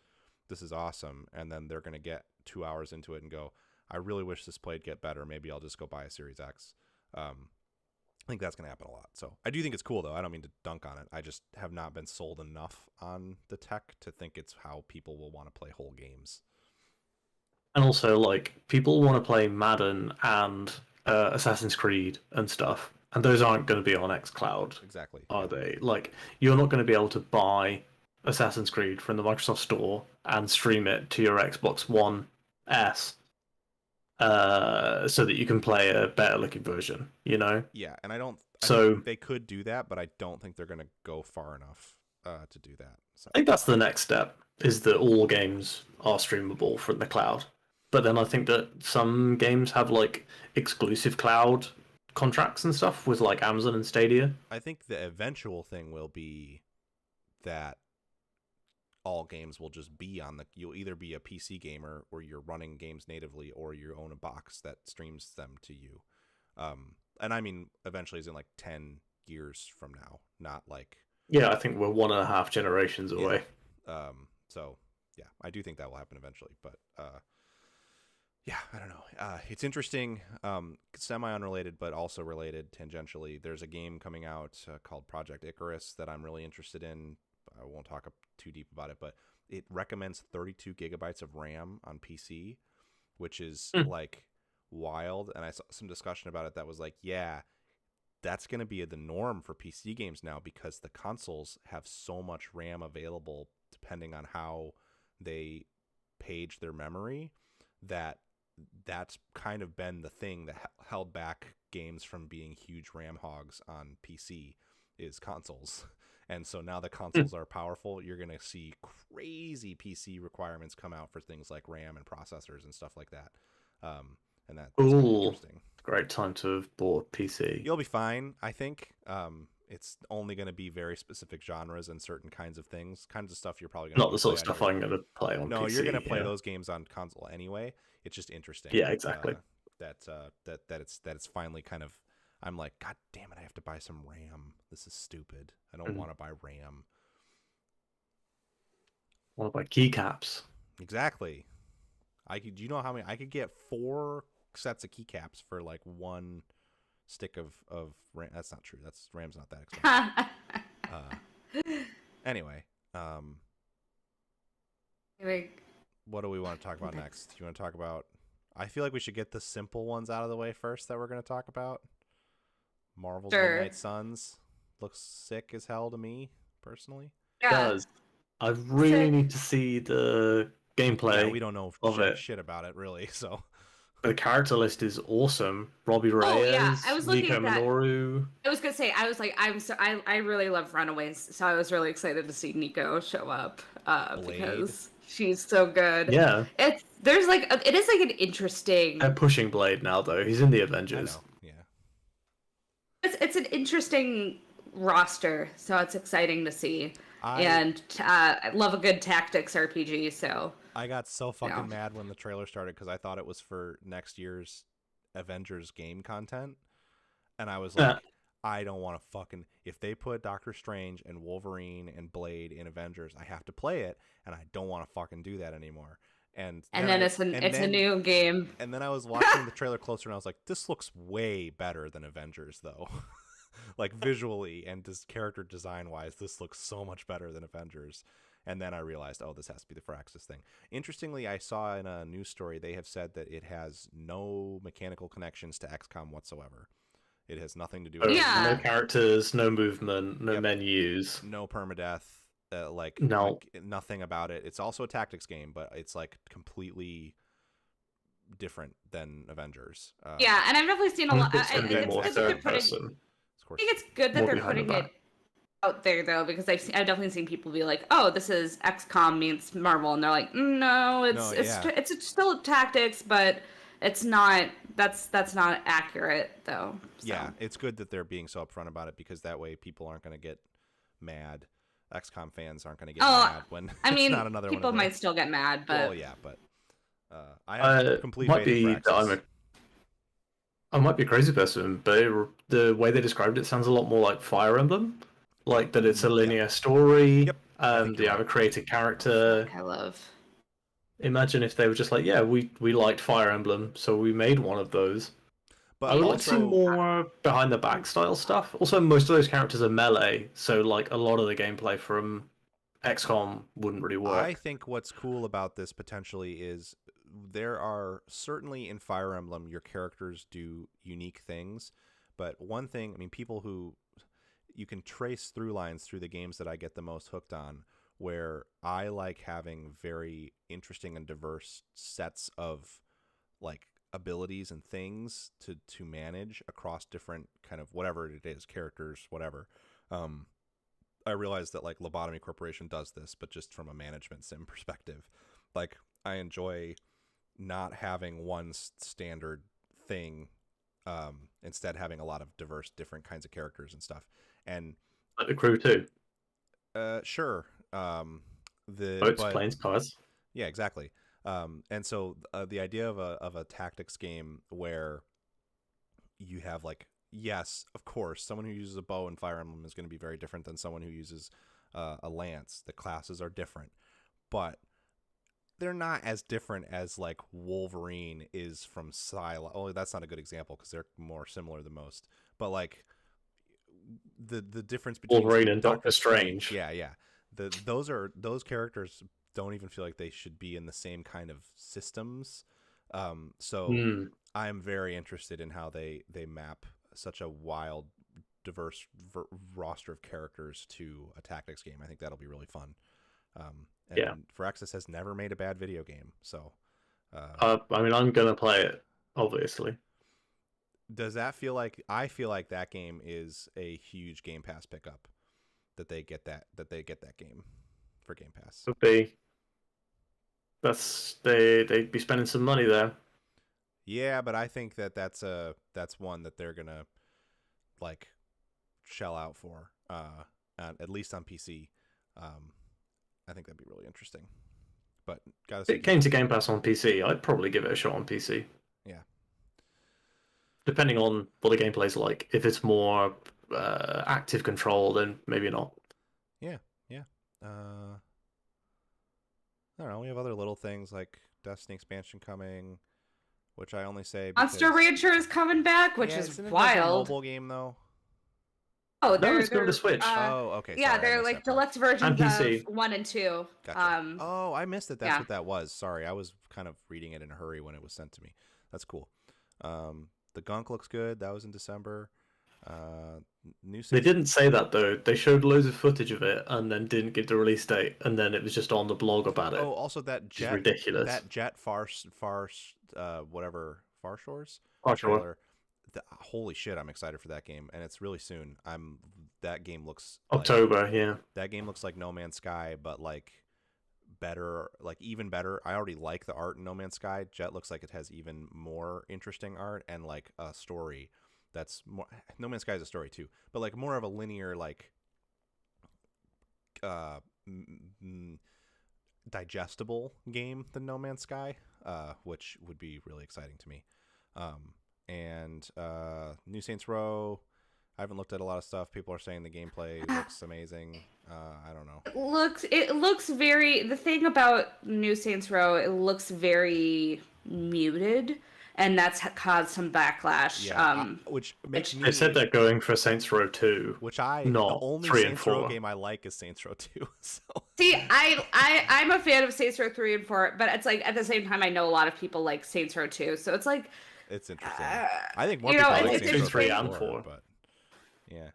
This is awesome. And then they're going to get 2 hours into it and go, I really wish this play'd get better. Maybe I'll just go buy a Series X. I think that's going to happen a lot. So I do think it's cool, though. I don't mean to dunk on it. I just have not been sold enough on the tech to think it's how people will want to play whole games. And also, like, people want to play Madden and Assassin's Creed and stuff, and those aren't going to be on xCloud, Exactly. are they? Like, you're not going to be able to buy Assassin's Creed from the Microsoft Store and stream it to your Xbox One S, so that you can play a better looking version, Yeah, and I So think they could do that, but I don't think they're going to go far enough to do that. So. I think that's the next step, is that all games are streamable from the cloud. But then I think that some games have like exclusive cloud contracts and stuff with like Amazon and Stadia. I think the eventual thing will be that all games will just be you'll either be a PC gamer or you're running games natively, or you own a box that streams them to you. And I mean, eventually is in like 10 years from now, not like... Yeah, I think we're 1.5 generations away. Yeah. So yeah, I do think that will happen eventually, but yeah, I don't know. It's interesting, semi-unrelated, but also related tangentially. There's a game coming out called Project Icarus that I'm really interested in. I won't talk too deep about it, but it recommends 32 gigabytes of RAM on PC, which is like wild. And I saw some discussion about it that was like, yeah, that's going to be the norm for PC games now, because the consoles have so much RAM available depending on how they page their memory, that's kind of been the thing that held back games from being huge RAM hogs on PC is consoles. And so now the consoles are powerful, you're going to see crazy PC requirements come out for things like RAM and processors and stuff like that. And that's interesting. Great time to have bought PC. You'll be fine, I think. It's only going to be very specific genres and certain kinds of things, kinds of stuff you're probably going to not the sort of stuff I'm going to play on PC. No, you're going to play those games on console anyway. It's just interesting. Yeah, exactly. That it's finally kind of, I'm like, God damn it, I have to buy some RAM. This is stupid. I don't want to buy RAM. What about keycaps? Exactly. Do you know how many? I could get 4 sets of keycaps for like 1 stick of RAM. That's not true. RAM's not that expensive. Anyway, what do we want to talk about next? You want to talk about? I feel like we should get the simple ones out of the way first that we're going to talk about. Marvel's Midnight Suns looks sick as hell to me personally. It does. I really need to see the gameplay. Yeah, we don't know shit about it really, so. The character list is awesome. Robbie Reyes, I was looking Nico at that. Minoru. I was gonna say, I was like, I really love Runaways, so I was really excited to see Nico show up because she's so good. Yeah, it is like an interesting. They're pushing Blade now though. He's in the Avengers. Yeah, it's an interesting roster, so it's exciting to see. I love a good tactics RPG, so. I got so fucking mad when the trailer started because I thought it was for next year's Avengers game content. And I was like, I don't want to fucking... If they put Doctor Strange and Wolverine and Blade in Avengers, I have to play it, and I don't want to fucking do that anymore. And then it's a new game. And then I was watching the trailer closer, and I was like, this looks way better than Avengers, though. Like, visually and just character design-wise, this looks so much better than Avengers. And then I realized, oh, this has to be the Firaxis thing. Interestingly, I saw in a news story, they have said that it has no mechanical connections to XCOM whatsoever. It has nothing to do with no characters, no movement, no menus. No permadeath, nothing about it. It's also a tactics game, but it's like completely different than Avengers. And I've definitely seen a lot. It's going to be more third person. Of course. I think it's good that More they're behind the putting back. it out there though, because I've definitely seen people be like, "Oh, this is XCOM meets Marvel," and they're like, "No, No, it's yeah. it's still tactics, but it's not. That's not accurate though." So. Yeah, it's good that they're being so upfront about it because that way people aren't going to get mad. XCOM fans aren't going to get Oh, mad when I it's mean, not another one people of their... might still get mad, but Well, yeah, but I have complete Might faith in be that Firaxis. I might be a crazy person, but the way they described it sounds a lot more like Fire Emblem, like that it's a linear story. Yep, I think You you're have a right. created character. I love. Imagine if they were just like, yeah, we liked Fire Emblem, so we made one of those. But I would like to see also, more behind the back style stuff. Also, most of those characters are melee, so like a lot of the gameplay from XCOM wouldn't really work. I think what's cool about this potentially is there are certainly in Fire Emblem your characters do unique things, but one thing, I mean, people who you can trace through lines through the games that I get the most hooked on, where I like having very interesting and diverse sets of like abilities and things to manage across different kind of whatever it is, characters, whatever. I realize that like Lobotomy Corporation does this, but just from a management sim perspective. Like I enjoy not having one standard thing, instead having a lot of diverse, different kinds of characters and stuff. And Like the crew too. sure, Boats, planes, cars. yeah, exactly. And so the idea of a tactics game where you have like, yes, of course, someone who uses a bow in Fire Emblem is going to be very different than someone who uses a lance. The classes are different, but they're not as different as like Wolverine is from Psylocke. Oh, that's not a good example because they're more similar than most. But like the difference between Wolverine and Doctor Strange. yeah. Those characters don't even feel like they should be in the same kind of systems. So I'm very interested in how they map such a wild, diverse roster of characters to a tactics game. I think that'll be really fun. And Firaxis has never made a bad video game, so. I mean, I'm gonna play it, obviously. Does that feel like? I feel like that game is a huge Game Pass pickup. That they get that game for Game Pass. Would be. They'd be spending some money there. Yeah, but I think that's one that they're gonna like shell out for, at least on PC. I think that'd be really interesting. But if it came to Game Pass on PC, I'd probably give it a shot on PC. Yeah. Depending on what the gameplay's like. If it's more active control, then maybe not. Yeah. I don't know. We have other little things like Destiny expansion coming, which I only say because... Monster Rancher is coming back, which is wild. A mobile game though. Oh, no, it's going to Switch. Okay. Yeah, sorry, they're like deluxe versions of 1 and 2. Gotcha. I missed it. That's what that was. Sorry, I was kind of reading it in a hurry when it was sent to me. That's cool. The Gunk looks good. That was in December. They didn't say that though. They showed loads of footage of it and then didn't give the release date, and then it was just on the blog about it. Oh, also that Jet, ridiculous. That Jet Far Shores. Far. Holy shit! I'm excited for that game, and it's really soon. That game looks October. Yeah. That game looks like No Man's Sky, but like better, like even better. I already like the art in No Man's Sky. Jet looks like it has even more interesting art and like a story. That's more. No Man's Sky is a story too, but like more of a linear, like digestible game than No Man's Sky, which would be really exciting to me. And New Saints Row. I haven't looked at a lot of stuff. People are saying the gameplay looks amazing. I don't know. It looks very. The thing about New Saints Row, it looks very muted. And that's caused some backlash. Yeah, which makes me... They said they're going for Saints Row 2. Which not the only 3 Saints and 4. Row game I like is Saints Row 2. So. See, I'm a fan of Saints Row 3 and 4, but it's like at the same time I know a lot of people like Saints Row 2. So it's like... It's interesting. I think more people like Saints Row 3 and 4. But yeah.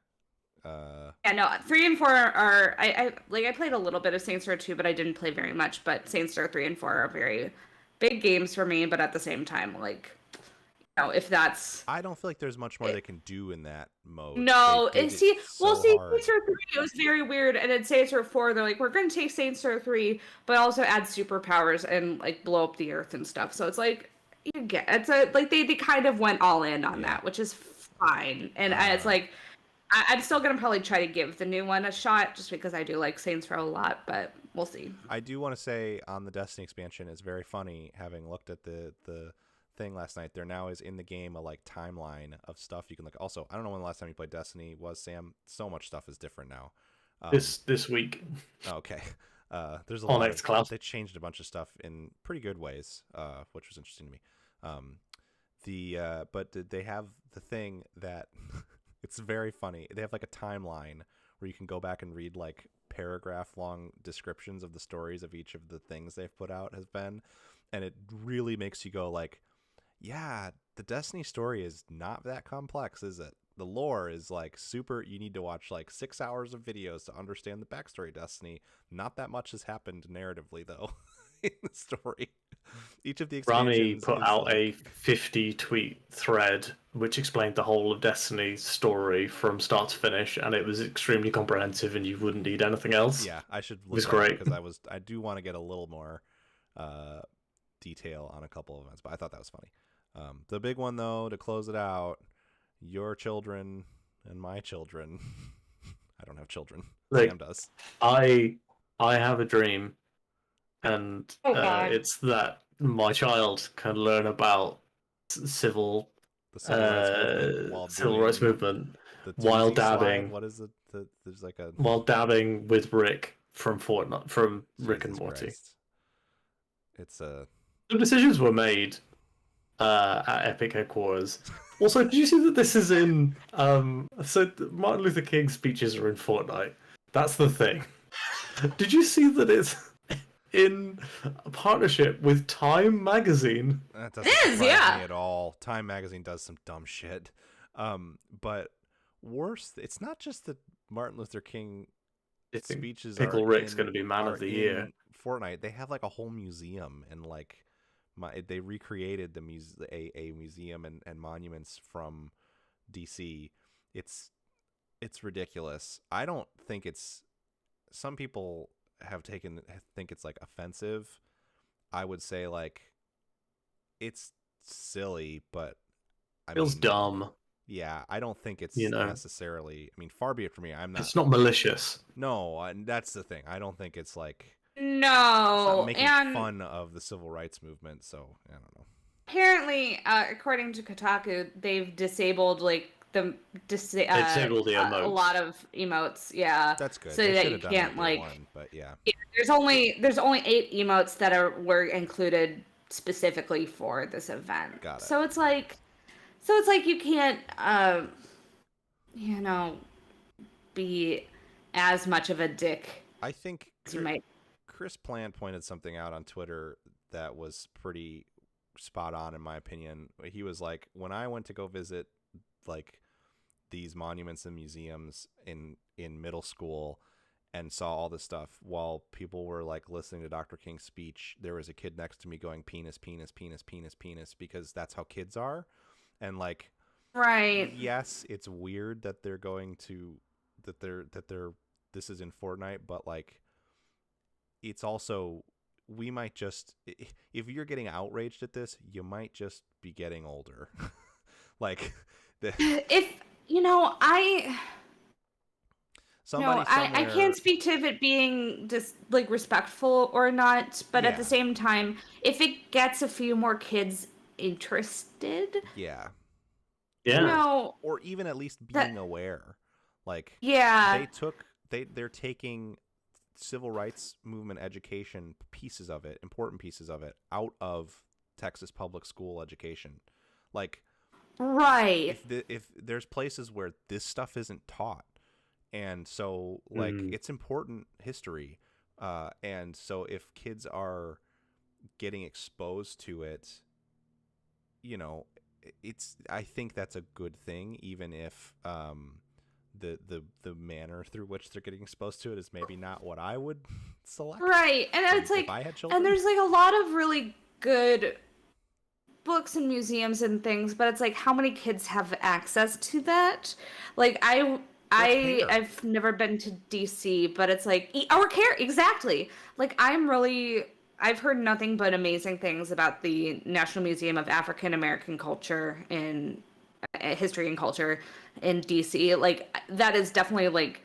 Yeah, no, 3 and 4 are... I played a little bit of Saints Row 2, but I didn't play very much. But Saints Row 3 and 4 are very big games for me, but at the same time, like... know if that's I don't feel like there's much more they can do in that mode. no. They And did see, it well, so see, hard. Saints Row 3 it was very weird, and then Saints Row 4 they're like, we're going to take Saints Row 3, but also add superpowers and like blow up the earth and stuff. So it's like you get it's a like they kind of went all in on Yeah. that, which is fine. And it's Uh, like I'm still gonna probably try to give the new one a shot just because I do like Saints Row a lot, but we'll see. I do want to say on the Destiny expansion, it's very funny having looked at the thing last night. There now is in the game a like timeline of stuff you can look. Also, I don't know when the last time you played Destiny was, Sam. So much stuff is different now. This week. Okay. There's a On lot of, xCloud. they changed a bunch of stuff in pretty good ways, which was interesting to me. But they have the thing that it's very funny. They have like a timeline where you can go back and read like paragraph long descriptions of the stories of each of the things they've put out has been, and it really makes you go like, yeah, the Destiny story is not that complex, is it? The lore is like super. You need to watch like 6 hours of videos to understand the backstory of Destiny. Not that much has happened narratively though in the story. Each of the Rami expansions put is, out like, a 50 tweet thread which explained the whole of Destiny's story from start to finish, and it was extremely comprehensive, and you wouldn't need anything else. Yeah, I should look was at great. because I do want to get a little more detail on a couple of events, but I thought that was funny. The big one though, to close it out, your children and my children. I don't have children. Like, Sam does. I have a dream, and Oh, God. it's that my child can learn about civil The civil rights movement while civil doing rights movement the while doozy slide. dabbing. What is it? There's like a while dabbing with Rick from Fortnite, from Rick and Jesus Morty. Christ. It's a The decisions were made at Epic headquarters. Also, did you see that this is in? So Martin Luther King's speeches are in Fortnite. That's the thing. Did you see that it's in a partnership with Time Magazine? That doesn't It is, surprise yeah. me at all. Time Magazine does some dumb shit. But worse, it's not just that Martin Luther King I think speeches Pickle are Rick's in- going to be Man are of the Year. in Fortnite. They have like a whole museum and like they recreated a museum and monuments from DC. It's ridiculous. I don't think it's. Some people think it's like offensive. I would say like it's silly, but I Feels mean, dumb. yeah, I don't think it's You know. necessarily. I mean, far be it from me. I'm not. It's not malicious. No, and that's the thing. I don't think it's like it's No, not making and fun of the civil rights movement. So I don't know. apparently, according to Kotaku, they've disabled like disabled the a emotes. lot of emotes. Yeah, That's good. So They that should you have done can't, it day like- one, but yeah. there's only 8 emotes that were included specifically for this event. Got it. So it's like you can't be as much of a dick I think as you might. Chris Plant pointed something out on Twitter that was pretty spot on in my opinion. He was like, when I went to go visit like these monuments and museums in middle school and saw all this stuff while people were like listening to Dr. King's speech, there was a kid next to me going penis, penis, penis, penis, penis, because that's how kids are. And like, Right. yes, it's weird that they're going to that they're this is in Fortnite, but like it's also, we might just, if you're getting outraged at this, you might just be getting older. Like If somebody I can't speak to if it being just like respectful or not, but at Yeah. the same time, if it gets a few more kids interested, Yeah, Yeah. or even at least That- being aware. Like yeah, they're taking civil rights movement education pieces of it, important pieces of it, out of Texas public school education. Like right. if there's places where this stuff isn't taught, and so like it's important history, and so if kids are getting exposed to it, I think that's a good thing, even if the manner through which they're getting exposed to it is maybe not what I would select. Right. And it's if like, I had children. and there's like a lot of really good books and museums and things, but it's like how many kids have access to that? Like I've never been to DC, but it's like or care exactly. Like I've heard nothing but amazing things about the National Museum of African American Culture and History and Culture in DC. Like that is definitely like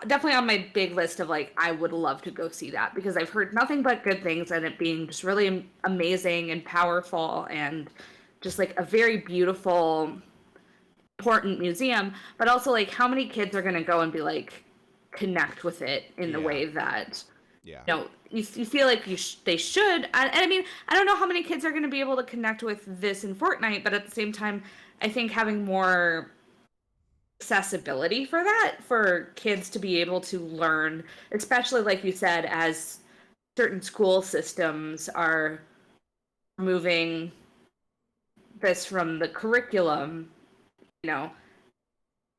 definitely on my big list of like I would love to go see that because I've heard nothing but good things and it being just really amazing and powerful and just like a very beautiful important museum, but also like how many kids are going to go and be like connect with it in the way that you know you feel like they should. And I mean, I don't know how many kids are going to be able to connect with this in Fortnite, but at the same time I think having more accessibility for that for kids to be able to learn, especially like you said, as certain school systems are removing this from the curriculum, you know,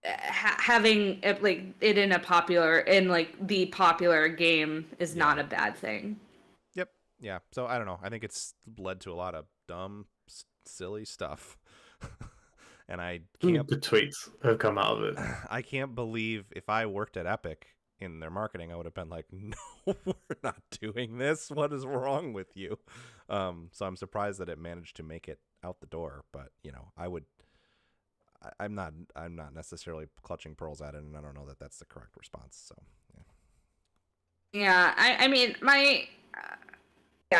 having it like it in the popular game is not a bad thing. Yep. Yeah. So I don't know. I think it's led to a lot of dumb, silly stuff. And I can't. The tweets have come out of it. I can't believe if I worked at Epic in their marketing, I would have been like, "No, we're not doing this. What is wrong with you?" So I'm surprised that it managed to make it out the door. But you know, I'm not necessarily clutching pearls at it, and I don't know that that's the correct response. So yeah, I mean I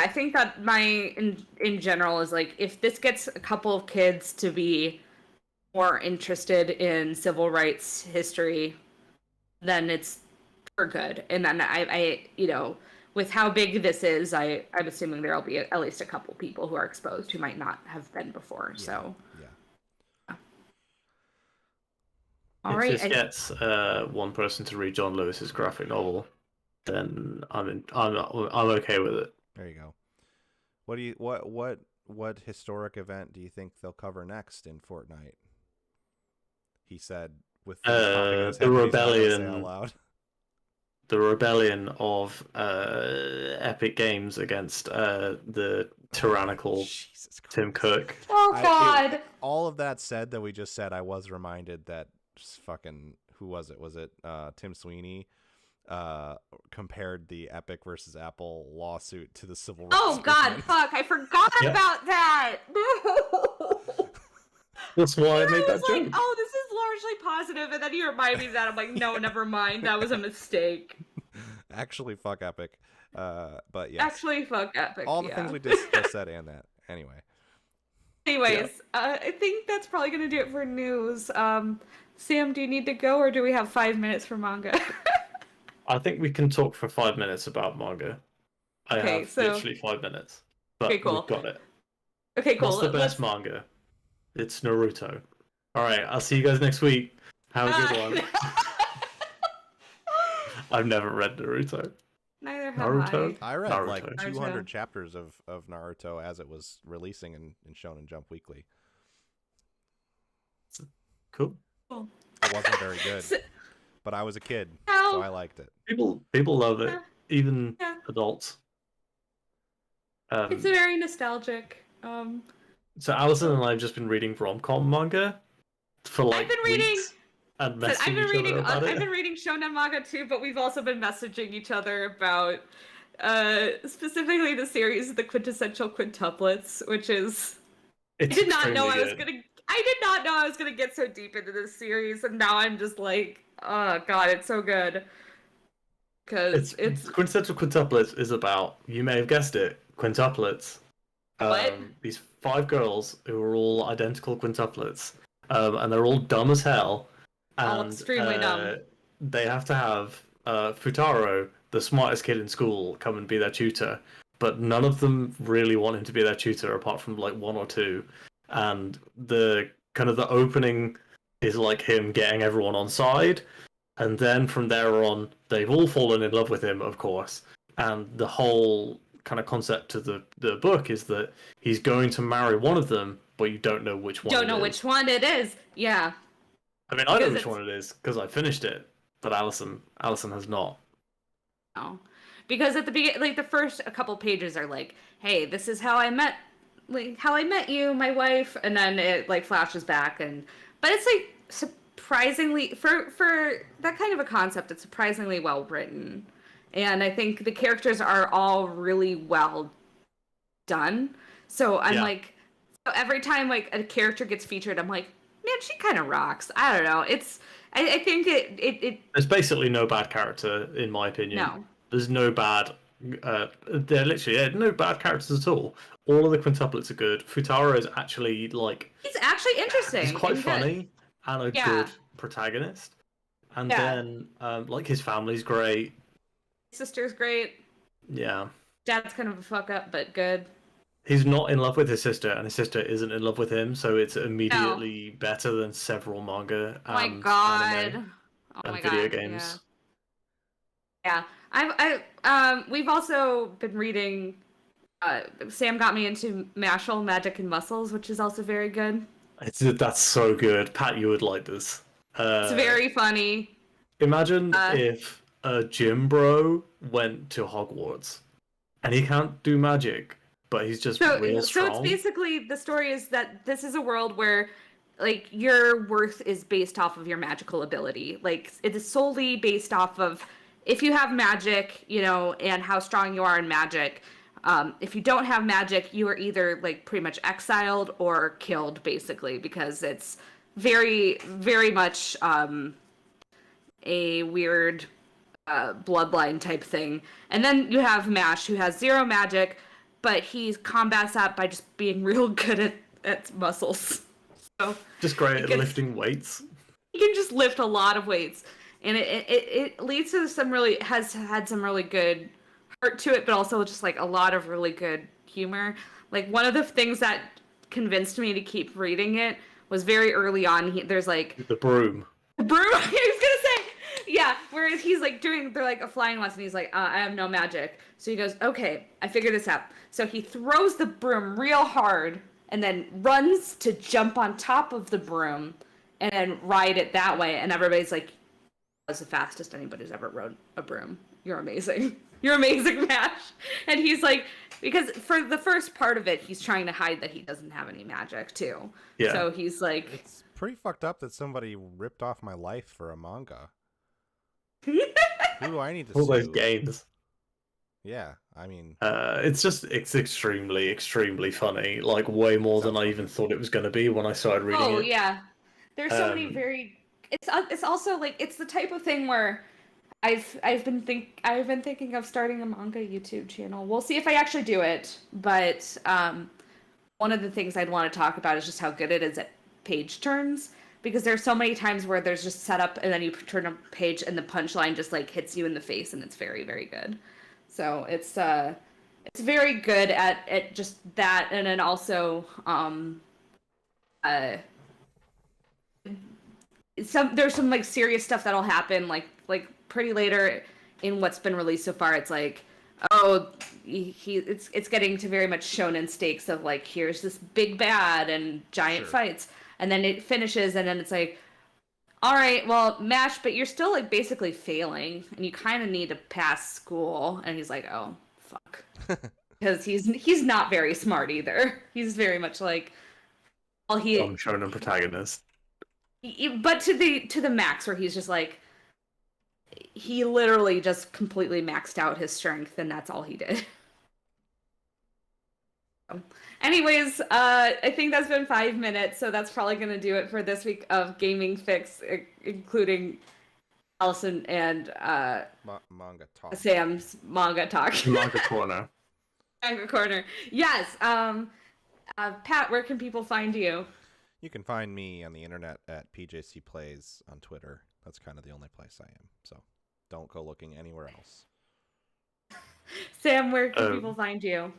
think that my in general is like if this gets a couple of kids to be more interested in civil rights history, then it's for good. And then I you know, with how big this is, I'm assuming there'll be at least a couple people who are exposed who might not have been before. yeah. So yeah. All if right. this gets one person to read John Lewis's graphic novel, then I'm okay with it. There you go. What historic event do you think they'll cover next in Fortnite? He said with the rebellion. The rebellion of Epic Games against the tyrannical Tim Cook. Oh God! All of that said that we just said, I was reminded that fucking who was it? Was it Tim Sweeney? Compared the Epic versus Apple lawsuit to the civil rights movement. God, fuck! I forgot about that. That's why I made that joke. Like, oh, this is largely positive, and then you remind me of that. I'm like, no, never mind. That was a mistake. Actually, fuck Epic. But yes. Actually, fuck Epic. All the things we just said and that. Anyway. Anyways, I think that's probably gonna do it for news. Sam, do you need to go, or do we have 5 minutes for manga? I think we can talk for 5 minutes about manga. I have literally 5 minutes. But okay, cool. We've got it. Okay, cool. What's the best manga? It's Naruto. Alright, I'll see you guys next week. Have a good one. I've never read Naruto. Neither have Naruto? I read Naruto. like 200 chapters of Naruto as it was releasing in Shonen Jump Weekly. Cool. It wasn't very good. But I was a kid, so I liked it. People love it, even adults. It's very nostalgic. So Allison and I have just been reading rom-com manga for like weeks and messaging each other about it. I've been reading shonen manga too, but we've also been messaging each other about specifically the series The Quintessential Quintuplets, which is I did not know I was gonna get so deep into this series, and now I'm just like, oh god, it's so good. Because it's Quintessential Quintuplets is about, you may have guessed it, quintuplets. These 5 girls who are all identical quintuplets, and they're all dumb as hell. And, all extremely dumb. They have to have Futaro, the smartest kid in school, come and be their tutor, but none of them really want him to be their tutor apart from like 1 or 2. And the kind of the opening is like him getting everyone on side, and then from there on they've all fallen in love with him, of course. And the whole kind of concept of the book is that he's going to marry one of them, but you don't know which one. Which one it is. Yeah. I mean, I know which one it is because I finished it, but Allison has not. No, because at the beginning, like the first a couple pages are like, "Hey, this is how I met like How I Met You, my wife, and then it like flashes back, but it's like surprisingly for that kind of a concept, it's surprisingly well written, and I think the characters are all really well done. So I'm like, so every time like a character gets featured, I'm like, man, she kind of rocks. I don't know. I think it. There's basically no bad character in my opinion. No. There's no bad. They're literally no bad characters at all. All of the quintuplets are good. Futaro is actually like. He's actually interesting. He's quite and funny and a good protagonist. And then like his family's great. His sister's great. Yeah. Dad's kind of a fuck up, but good. He's not in love with his sister, and his sister isn't in love with him, so it's immediately better than several manga Oh my and god. anime Oh and my video god. games. Yeah. We've also been reading. Sam got me into Mashal, Magic and Muscles, which is also very good. That's so good. Pat, you would like this. It's very funny. Imagine if a gym bro went to Hogwarts, and he can't do magic, but he's just real strong. So it's basically, the story is that this is a world where like your worth is based off of your magical ability. Like it is solely based off of if you have magic, and how strong you are in magic. If you don't have magic, you are either like pretty much exiled or killed, basically, because it's very, very much a weird bloodline type thing. And then you have Mash, who has 0 magic, but he combats that by just being real good at muscles. So just great at lifting weights. He can just lift a lot of weights, and it leads to has had some really good heart to it, but also just like a lot of really good humor. Like one of the things that convinced me to keep reading it was very early on. There's like the broom. The broom. I was gonna say. Yeah, whereas he's like they're like a flying lesson. He's like, I have no magic. So he goes, okay, I figured this out. So he throws the broom real hard and then runs to jump on top of the broom and then ride it that way. And everybody's like, that's the fastest anybody's ever rode a broom. You're amazing. You're amazing, Mash. And he's like, because for the first part of it, he's trying to hide that he doesn't have any magic too. Yeah. So he's like, it's pretty fucked up that somebody ripped off my life for a manga. Who do I need to all sue? those games? Yeah, I mean, it's extremely, extremely funny. Like way more than I even thought it was going to be when I started reading it. Oh yeah, there's so many very. It's also like it's the type of thing where I've been thinking of starting a manga YouTube channel. We'll see if I actually do it, but one of the things I'd want to talk about is just how good it is at page turns. Because there's so many times where there's just setup and then you turn a page and the punchline just like hits you in the face, and it's very, very good. So it's very good at just that, and then also there's some like serious stuff that'll happen like pretty later in what's been released so far. It's like, oh, it's getting to very much shonen stakes of like, here's this big bad and giant fights. And then it finishes, and then it's like, all right, well, Mash, but you're still like basically failing, and you kind of need to pass school. And he's like, oh, fuck, because he's not very smart either. He's very much like, well, I'm showing a protagonist, but to the max, where he's just like, he literally just completely maxed out his strength, and that's all he did. Anyways, I think that's been 5 minutes, so that's probably going to do it for this week of Gaming Fix, including Allison and Manga Talk. Sam's Manga Talk. Manga Corner. Manga Corner. Yes. Pat, where can people find you? You can find me on the internet at PJC Plays on Twitter. That's kind of the only place I am, so don't go looking anywhere else. Sam, where can people find you?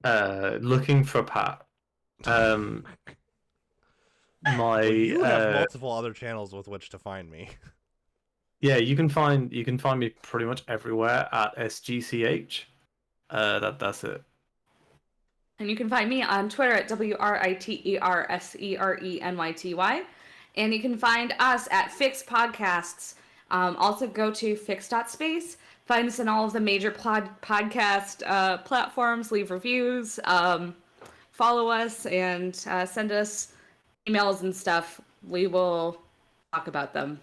Looking for Pat. You have multiple other channels with which to find me. Yeah, you can find me pretty much everywhere at SGCH. That's it. And you can find me on Twitter at WRITERSERENYTY. And you can find us at Fix Podcasts. Also go to fix.space. Find us on all of the major podcast platforms. Leave reviews. Follow follow us and send us emails and stuff. We will talk about them.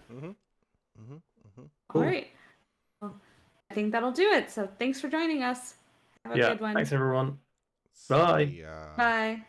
Cool. All right. Well, I think that'll do it. So thanks for joining us. Have a Yeah, good one. thanks everyone. Bye. See ya. Bye.